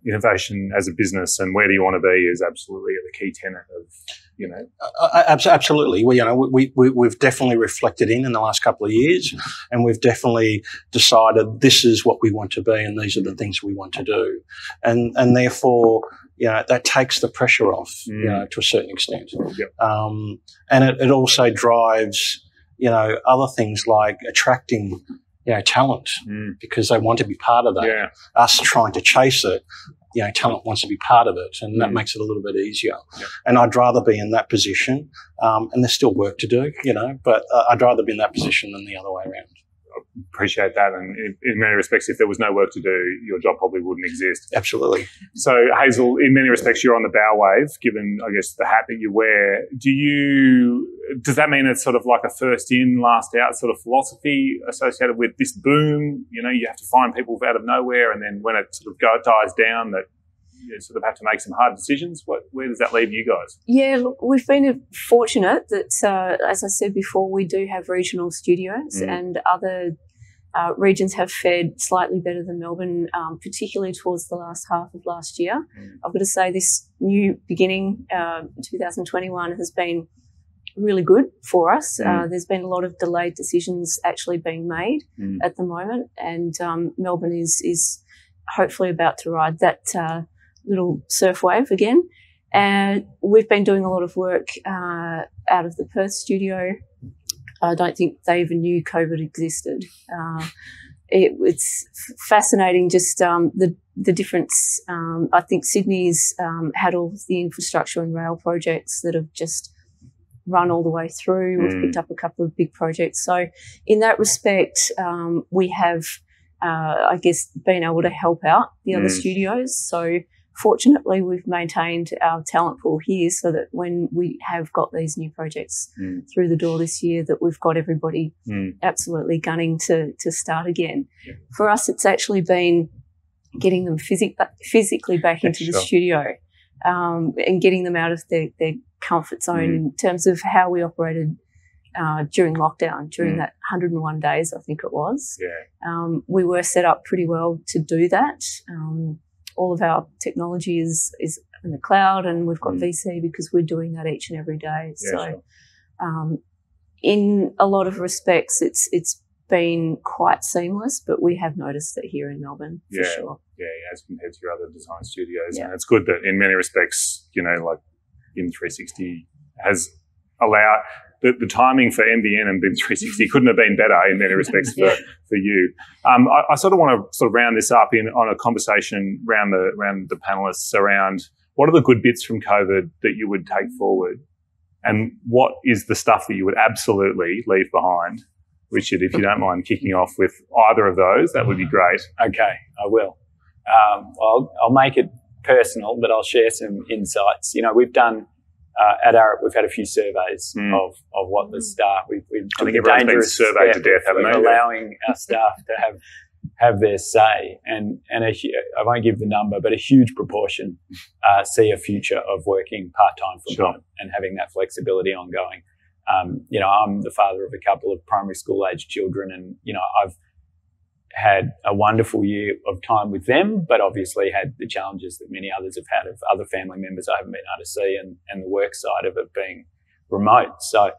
innovation as a business and where do you want to be is absolutely the key tenet of, Absolutely. We've definitely reflected in the last couple of years, and we've definitely decided this is what we want to be and these are the things we want to do. And therefore, that takes the pressure off, to a certain extent. Yep. And it also drives, other things like attracting, talent because they want to be part of that. Yeah. Us trying to chase it, talent wants to be part of it, and that makes it a little bit easier. Yep. And I'd rather be in that position, and there's still work to do, but I'd rather be in that position than the other way around. Appreciate that. And in many respects, if there was no work to do, your job probably wouldn't exist. Absolutely. So, Hazel, in many respects, you're on the bow wave, given, I guess, the hat that you wear. Does that mean it's sort of like a first in, last out sort of philosophy associated with this boom? You have to find people out of nowhere, and then when it sort of dies down, that you sort of have to make some hard decisions. Where does that leave you guys? Yeah, look, we've been fortunate that, as I said before, we do have regional studios and other Regions have fared slightly better than Melbourne, particularly towards the last half of last year. I've got to say this new beginning, 2021, has been really good for us. There's been a lot of delayed decisions actually being made at the moment, and Melbourne is hopefully about to ride that little surf wave again. And we've been doing a lot of work out of the Perth studio. I don't think they even knew COVID existed. It's fascinating just the difference. I think Sydney's had all of the infrastructure and rail projects that have just run all the way through. We've picked up a couple of big projects. So in that respect, we have, I guess, been able to help out the other studios. So fortunately, we've maintained our talent pool here so that when we have got these new projects through the door this year, that we've got everybody absolutely gunning to start again. For us, it's actually been getting them physically back into the studio and getting them out of their comfort zone in terms of how we operated during lockdown, during that 101 days, I think it was. We were set up pretty well to do that. All of our technology is in the cloud, and we've got VC because we're doing that each and every day. In a lot of respects, it's been quite seamless, but we have noticed it here in Melbourne for sure. Yeah, as compared to your other design studios. And it's good that in many respects, like BIM 360 has allowed the timing for MBN and BIM 360 couldn't have been better in many respects for you. I sort of want to round this up on a conversation around the panelists around what are the good bits from COVID that you would take forward, and what is the stuff that you would absolutely leave behind. Richard, if you don't mind kicking off with either of those, that would be great. Okay, I will. I'll make it personal, but I'll share some insights. We've done at Arup, we've had a few surveys of what the staff. We've I think everyone's been surveyed to death, haven't they? Allowing our staff to have their say, and I won't give the number, but a huge proportion see a future of working part-time from home and having that flexibility ongoing. I'm the father of a couple of primary school age children, and I've had a wonderful year of time with them, but obviously had the challenges that many others have had of other family members I haven't been able to see, and the work side of it being remote. So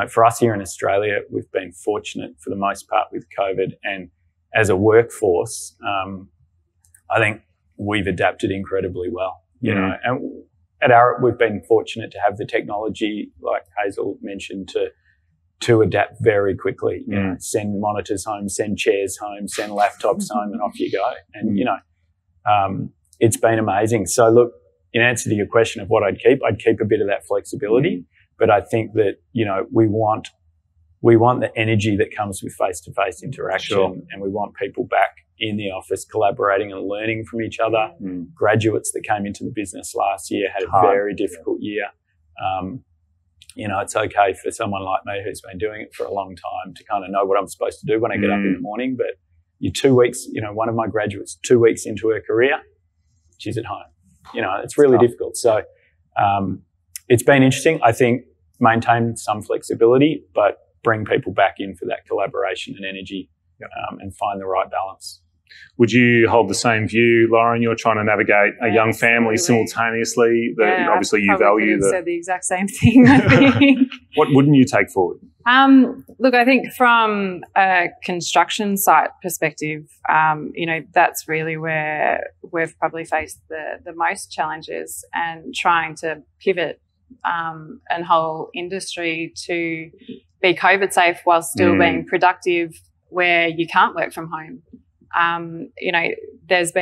for us here in Australia, we've been fortunate for the most part with COVID, and as a workforce, I think we've adapted incredibly well, and at Arup, we've been fortunate to have the technology, like Hazel mentioned, to adapt very quickly. Send monitors home, send chairs home, send laptops home, and off you go. And it's been amazing. So look, in answer to your question of what I'd keep a bit of that flexibility, but I think that we want the energy that comes with face-to-face interaction, and we want people back in the office collaborating and learning from each other. Graduates that came into the business last year had a very difficult year. It's okay for someone like me who's been doing it for a long time to kind of know what I'm supposed to do when I get up in the morning. But you're 2 weeks, one of my graduates, 2 weeks into her career, she's at home. It's really difficult. So it's been interesting. I think maintain some flexibility, but bring people back in for that collaboration and energy and find the right balance. Would you hold the same view, Lauren? You're trying to navigate a young family simultaneously. Obviously, you value the. Said the exact same thing. I think. What wouldn't you take forward? Look, I think from a construction site perspective, that's really where we've probably faced the most challenges, and trying to pivot and whole industry to be COVID safe while still being productive where you can't work from home. There's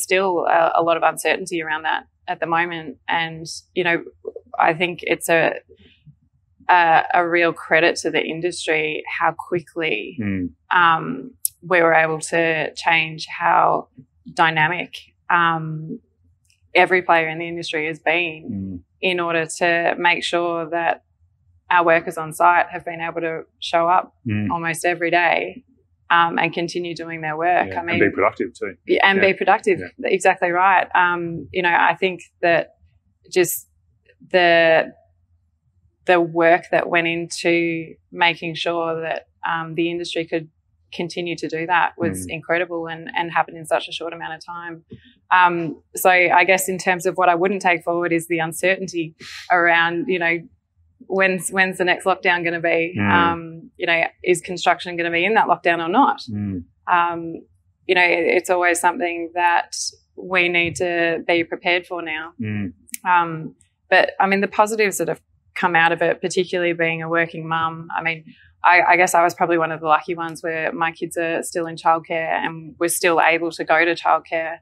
still a lot of uncertainty around that at the moment, and I think it's a real credit to the industry how quickly we were able to change how dynamic every player in the industry has been in order to make sure that our workers on site have been able to show up almost every day and continue doing their work. I mean, and be productive too. And be productive. Exactly right. I think that just the work that went into making sure that the industry could continue to do that was incredible and happened in such a short amount of time. So I guess in terms of what I wouldn't take forward is the uncertainty around, when's the next lockdown going to be? Is construction going to be in that lockdown or not? It's always something that we need to be prepared for now. But I mean, the positives that have come out of it, particularly being a working mum, I mean, I guess I was probably one of the lucky ones where my kids are still in childcare and we're still able to go to childcare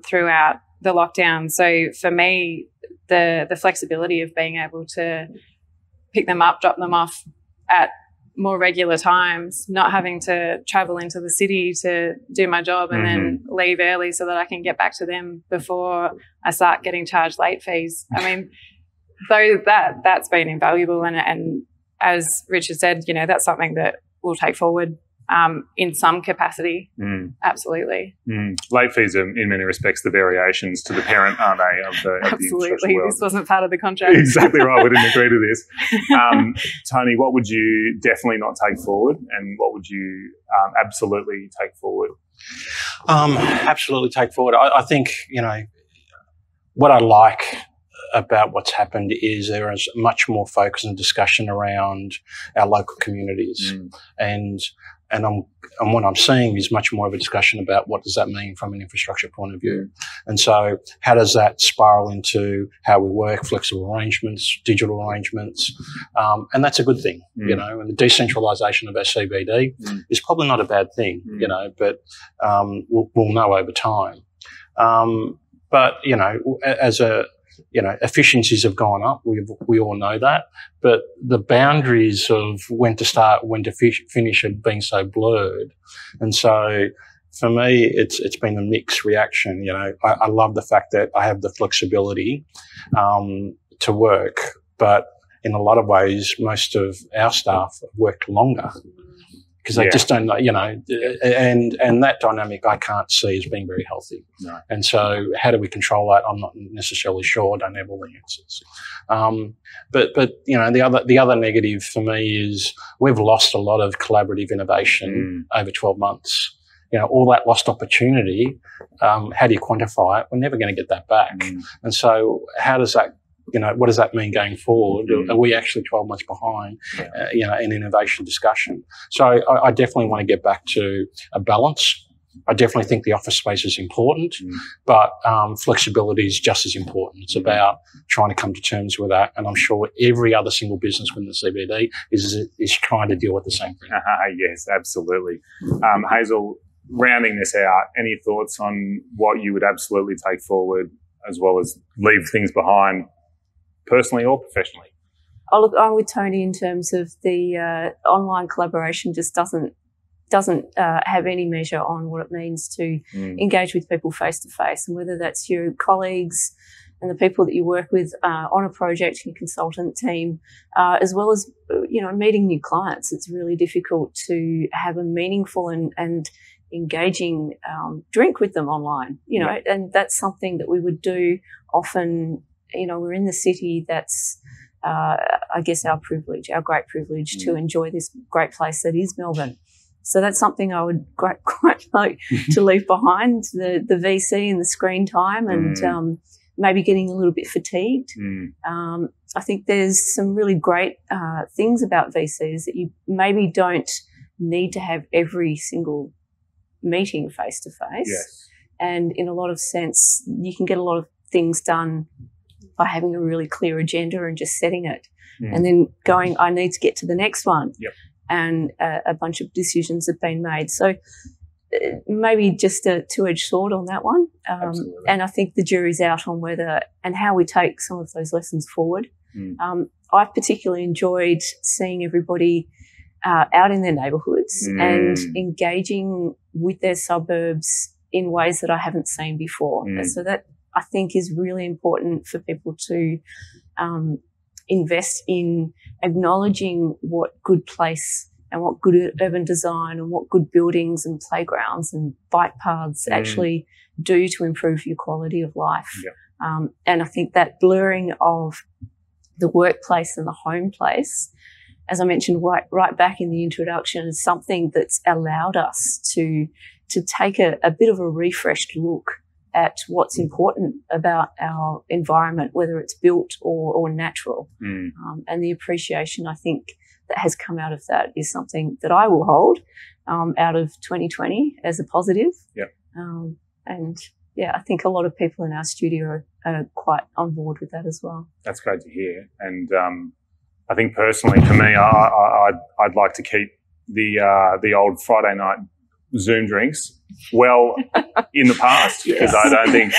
throughout the lockdown. So for me, the flexibility of being able to pick them up, drop them off at more regular times, not having to travel into the city to do my job and then leave early so that I can get back to them before I start getting charged late fees. I mean, that's been invaluable, and as Richard said, that's something that we'll take forward in some capacity. Absolutely. Late fees are, in many respects, the variations to the parent, aren't they, of the Absolutely. This wasn't part of the contract. Exactly right. We didn't agree to this. Tony, what would you definitely not take forward, and what would you absolutely take forward? Absolutely take forward. I think, what I like about what's happened is there is much more focus and discussion around our local communities, and what I'm seeing is much more of a discussion about what does that mean from an infrastructure point of view, and so how does that spiral into how we work, flexible arrangements, digital arrangements, and that's a good thing, and the decentralisation of our CBD is probably not a bad thing, but we'll know over time. But as efficiencies have gone up. We all know that, but the boundaries of when to start, when to finish have been so blurred, and so for me, it's been a mixed reaction. I love the fact that I have the flexibility to work, but in a lot of ways, most of our staff have worked longer because they just don't know, and that dynamic I can't see as being very healthy. No. And so how do we control that? I'm not necessarily sure. I don't have all the answers. But the other negative for me is we've lost a lot of collaborative innovation over 12 months. All that lost opportunity, how do you quantify it? We're never going to get that back. And so how does that, what does that mean going forward? Are we actually 12 months behind, in innovation discussion? So I definitely want to get back to a balance. I definitely think the office space is important, but flexibility is just as important. It's about trying to come to terms with that, and I'm sure every other single business within the CBD is trying to deal with the same thing. Yes, absolutely. Hazel, rounding this out, any thoughts on what you would absolutely take forward as well as leave things behind, personally or professionally? I'm with Tony in terms of the online collaboration just doesn't have any measure on what it means to engage with people face to face, and whether that's your colleagues and the people that you work with on a project, your consultant team, as well as meeting new clients. It's really difficult to have a meaningful and engaging drink with them online, and that's something that we would do often. We're in the city. That's, I guess, our great privilege to enjoy this great place that is Melbourne. So that's something I would quite like to leave behind, the VC and the screen time, and maybe getting a little bit fatigued. I think there's some really great things about VCs that you maybe don't need to have every single meeting face to face. And in a lot of sense, you can get a lot of things done by having a really clear agenda and just setting it, and then going, I need to get to the next one. And a bunch of decisions have been made. So maybe just a two-edged sword on that one. And I think the jury's out on whether and how we take some of those lessons forward. I've particularly enjoyed seeing everybody out in their neighbourhoods and engaging with their suburbs in ways that I haven't seen before. So that, I think, is really important for people to invest in acknowledging what good place and what good urban design and what good buildings and playgrounds and bike paths actually do to improve your quality of life. And I think that blurring of the workplace and the home place as I mentioned right back in the introduction, is something that's allowed us to take a bit of a refreshed look at what's important about our environment, whether it's built or natural. And the appreciation, I think, that has come out of that is something that I will hold out of 2020 as a positive. Yep. And yeah, I think a lot of people in our studio are quite on board with that as well. That's great to hear. And I think personally, for me, I'd like to keep the old Friday night Zoom drinks well in the past, because I don't think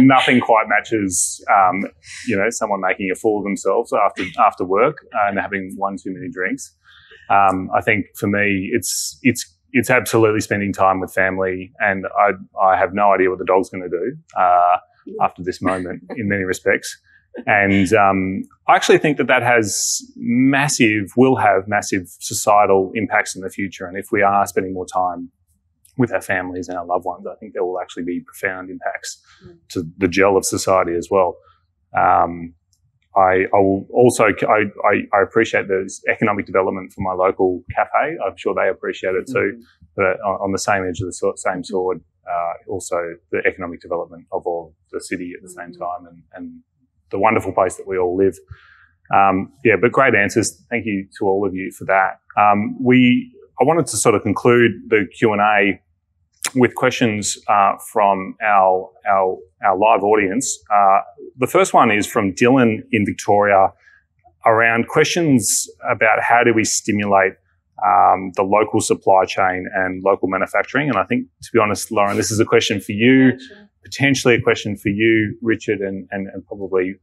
nothing quite matches, someone making a fool of themselves after work and having one too many drinks. I think for me, it's absolutely spending time with family, and I have no idea what the dog's going to do after this moment in many respects. And I actually think that will have massive societal impacts in the future. And if we are spending more time with our families and our loved ones, I think there will actually be profound impacts to the gel of society as well. I will also, I appreciate the economic development for my local cafe. I'm sure they appreciate it too. But on the same edge of the same sword, also the economic development of all the city at the same time, and the wonderful place that we all live. But great answers. Thank you to all of you for that. I wanted to sort of conclude the Q&A with questions from our live audience. The first one is from Dylan in Victoria, around questions about how do we stimulate the local supply chain and local manufacturing. And I think, to be honest, Lauren, this is a question for you, potentially a question for you, Richard, and probably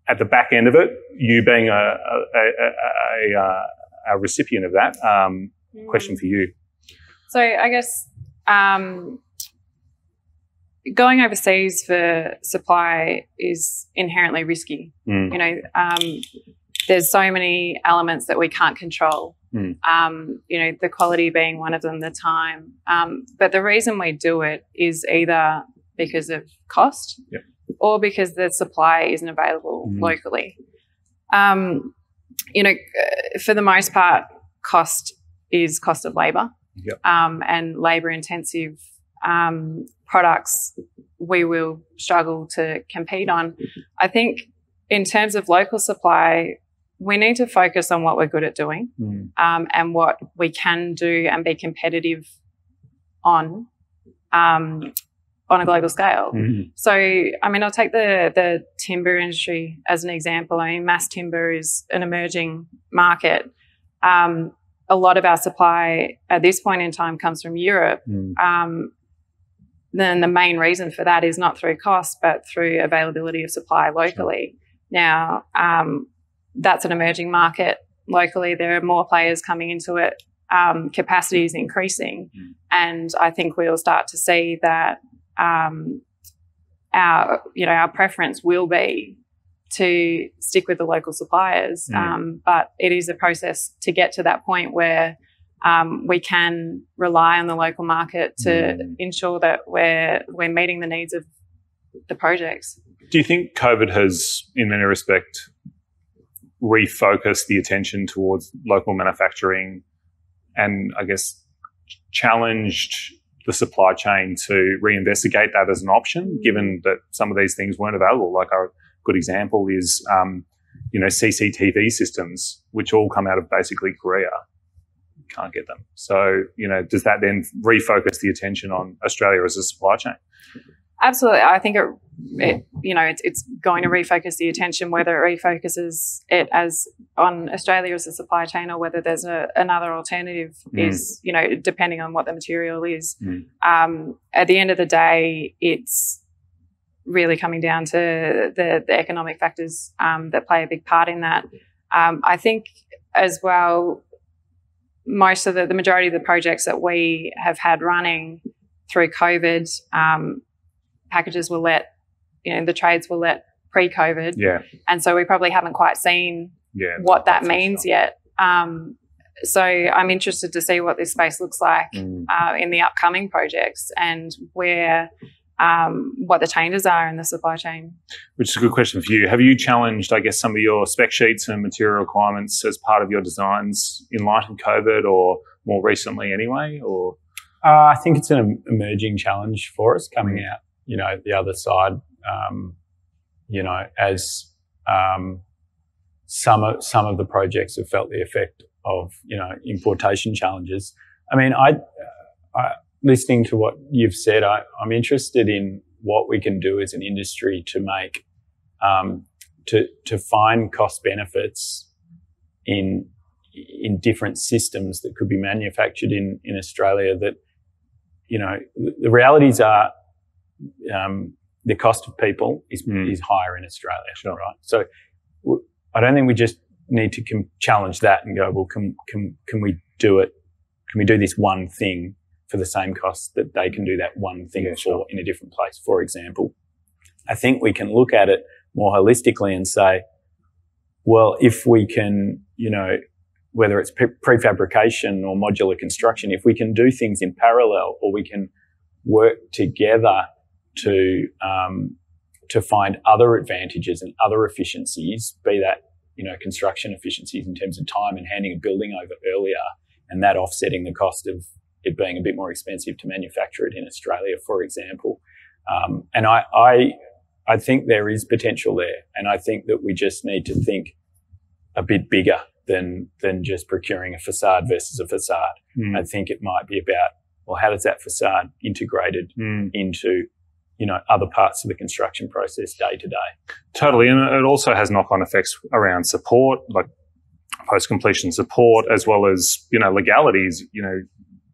at the back end of it, you being a recipient of that. Question for you. So I guess going overseas for supply is inherently risky. There's so many elements that we can't control. The quality being one of them, the time. But the reason we do it is either because of cost or because the supply isn't available locally. For the most part, cost is cost of labour, and labour-intensive products we will struggle to compete on. I think in terms of local supply, we need to focus on what we're good at doing and what we can do and be competitive on a global scale. So, I'll take the timber industry as an example. Mass timber is an emerging market. A lot of our supply at this point in time comes from Europe. Then the main reason for that is not through cost, but through availability of supply locally. Now, that's an emerging market locally. There are more players coming into it. Capacity is increasing. And I think we'll start to see that our preference will be to stick with the local suppliers. But it is a process to get to that point where we can rely on the local market to ensure that we're meeting the needs of the projects. Do you think COVID has, in many respects, refocused the attention towards local manufacturing and, I guess, challenged the supply chain to reinvestigate that as an option, given that some of these things weren't available? Like a good example is, CCTV systems, which all come out of basically Korea. Can't get them. So, does that then refocus the attention on Australia as a supply chain? Absolutely. I think it's going to refocus the attention, whether it refocuses it as on Australia as a supply chain or whether there's another alternative is, depending on what the material is. At the end of the day, it's really coming down to the economic factors that play a big part in that. I think as well, most of the majority of the projects that we have had running through COVID, packages were let, the trades were let pre-COVID. And so we probably haven't quite seen what that means yet. So I'm interested to see what this space looks like in the upcoming projects and where what the changes are in the supply chain. Which is a good question for you. Have you challenged, I guess, some of your spec sheets and material requirements as part of your designs in light of COVID, or more recently anyway? Or I think it's an emerging challenge for us coming out, the other side, as some of the projects have felt the effect of, importation challenges. I mean, I listening to what you've said, I'm interested in what we can do as an industry to make, to find cost benefits in different systems that could be manufactured in Australia that, the realities are, the cost of people is higher in Australia, sure. Right? So I don't think we just need to challenge that and go, well, can we do it? Can we do this one thing for the same cost that they can do that one thing for in a different place, for example? I think we can look at it more holistically and say, well, if we can, whether it's prefabrication or modular construction, if we can do things in parallel, or we can work together to find other advantages and other efficiencies, be that, construction efficiencies in terms of time and handing a building over earlier, and that offsetting the cost of it being a bit more expensive to manufacture it in Australia, for example. And I think there is potential there, and I think that we just need to think a bit bigger than just procuring a facade versus a facade. I think it might be about, well, how does that facade integrated into, other parts of the construction process day to day? Totally. And it also has knock-on effects around support, like post-completion support, as well as, legalities.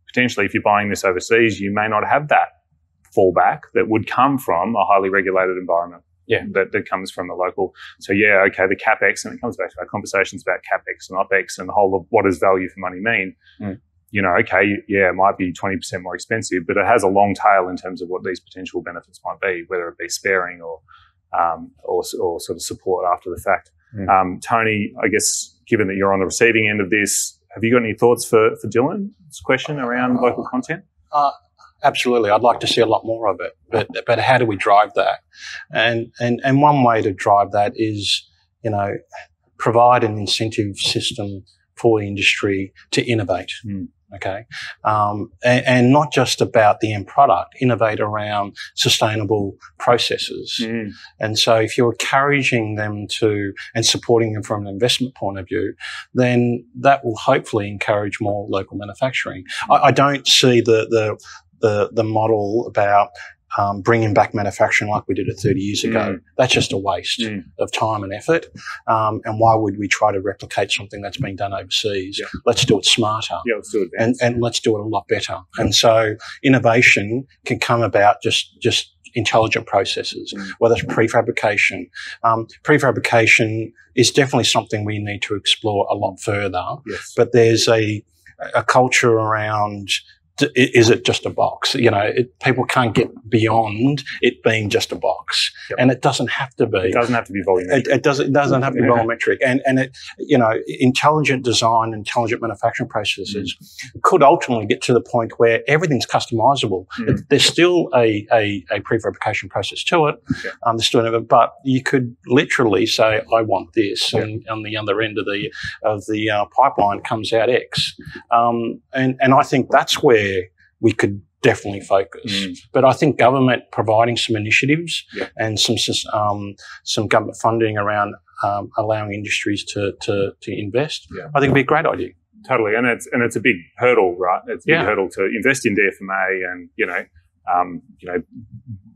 Potentially if you're buying this overseas, you may not have that fallback that would come from a highly regulated environment. Yeah. That comes from the local. So okay, the CapEx, and it comes back to our conversations about CapEx and OpEx and the whole of what does value for money mean. It might be 20% more expensive, but it has a long tail in terms of what these potential benefits might be, whether it be sparing or sort of support after the fact. Tony, I guess, given that you're on the receiving end of this, have you got any thoughts for Dylan's question around local content? Absolutely. I'd like to see a lot more of it, but how do we drive that? And one way to drive that is, provide an incentive system for the industry to innovate. Okay. And not just about the end product, innovate around sustainable processes. And so if you're encouraging them and supporting them from an investment point of view, then that will hopefully encourage more local manufacturing. I don't see the model about bringing back manufacturing like we did it 30 years ago. That's just a waste of time and effort. And why would we try to replicate something that's been done overseas? Yeah. Let's do it smarter. Yeah, let's do it and let's do it a lot better. And so innovation can come about just intelligent processes, whether it's prefabrication. Prefabrication is definitely something we need to explore a lot further. Yes. But there's a culture around, is it just a box? People can't get beyond it being just a box, and it doesn't have to be. It doesn't have to be volumetric. It doesn't have to be volumetric, and it, intelligent design, intelligent manufacturing processes could ultimately get to the point where everything's customizable. There's still a prefabrication process to it. There's still but you could literally say, I want this, and on the other end of the pipeline comes out X, and I think that's where we could definitely focus. But I think government providing some initiatives and some government funding around allowing industries to invest, I think would be a great idea. Totally, and it's a big hurdle, right? It's a big hurdle to invest in DFMA and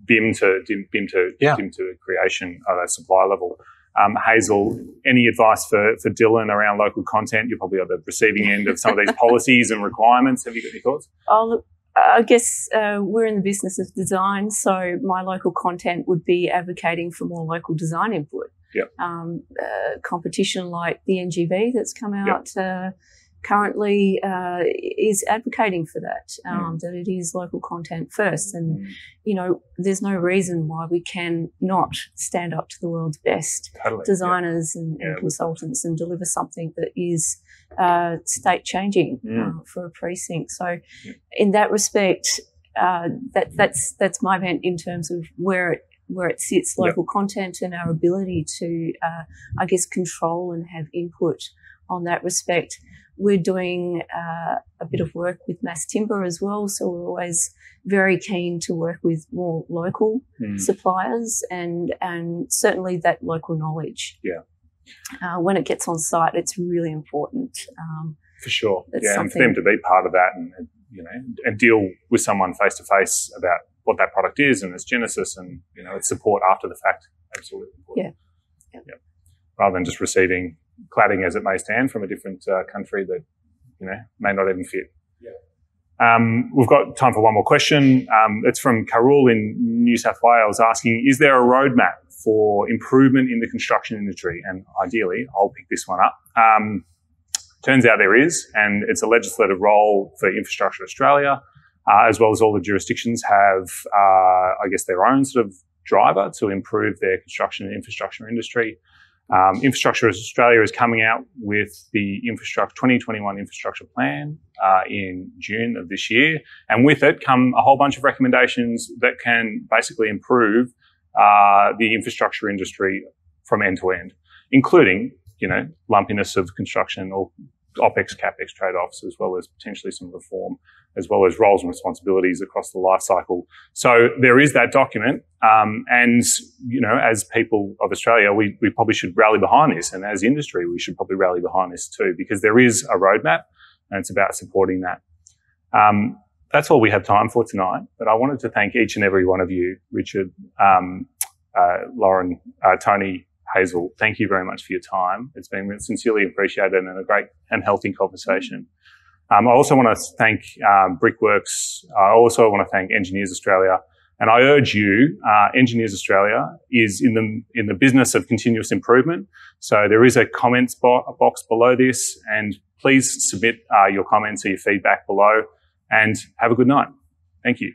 BIM to creation at a supply level. Hazel, any advice for Dylan around local content? You're probably on the receiving end of some of these policies and requirements. Have you got any thoughts? Look, I guess we're in the business of design, so my local content would be advocating for more local design input. Competition like the NGV that's come out currently is advocating for that, that it is local content first. And, there's no reason why we can not stand up to the world's best designers and consultants and deliver something that is state changing for a precinct. So in that respect, that's my bent in terms of where it sits, local content, and our ability to, I guess, control and have input on that respect. We're doing a bit of work with mass timber as well, so we're always very keen to work with more local suppliers and certainly that local knowledge. Yeah. When it gets on site, it's really important. For sure. Yeah, and for them to be part of that and and deal with someone face to face about what that product is and its genesis and its support after the fact. Absolutely important. Yeah. Rather than just receiving cladding as it may stand from a different country that may not even fit. We've got time for one more question. It's from Carol in New South Wales asking, is there a roadmap for improvement in the construction industry? And ideally, I'll pick this one up. Turns out there is, and it's a legislative role for Infrastructure Australia, as well as all the jurisdictions have, I guess, their own sort of driver to improve their construction and infrastructure industry. Infrastructure Australia is coming out with the 2021 infrastructure plan in June of this year. And with it come a whole bunch of recommendations that can basically improve the infrastructure industry from end to end, including, lumpiness of construction or OPEX, CAPEX trade-offs, as well as potentially some reform, as well as roles and responsibilities across the life cycle. So there is that document. And, as people of Australia, we probably should rally behind this. And as industry, we should probably rally behind this too, because there is a roadmap and it's about supporting that. That's all we have time for tonight. But I wanted to thank each and every one of you, Richard, Lauren, Tony, Hazel, thank you very much for your time. It's been sincerely appreciated and a great and healthy conversation. I also want to thank Brickworks. I also want to thank Engineers Australia. And I urge you, Engineers Australia is in the business of continuous improvement. So there is a comments box below this, and please submit your comments or your feedback below. And have a good night. Thank you.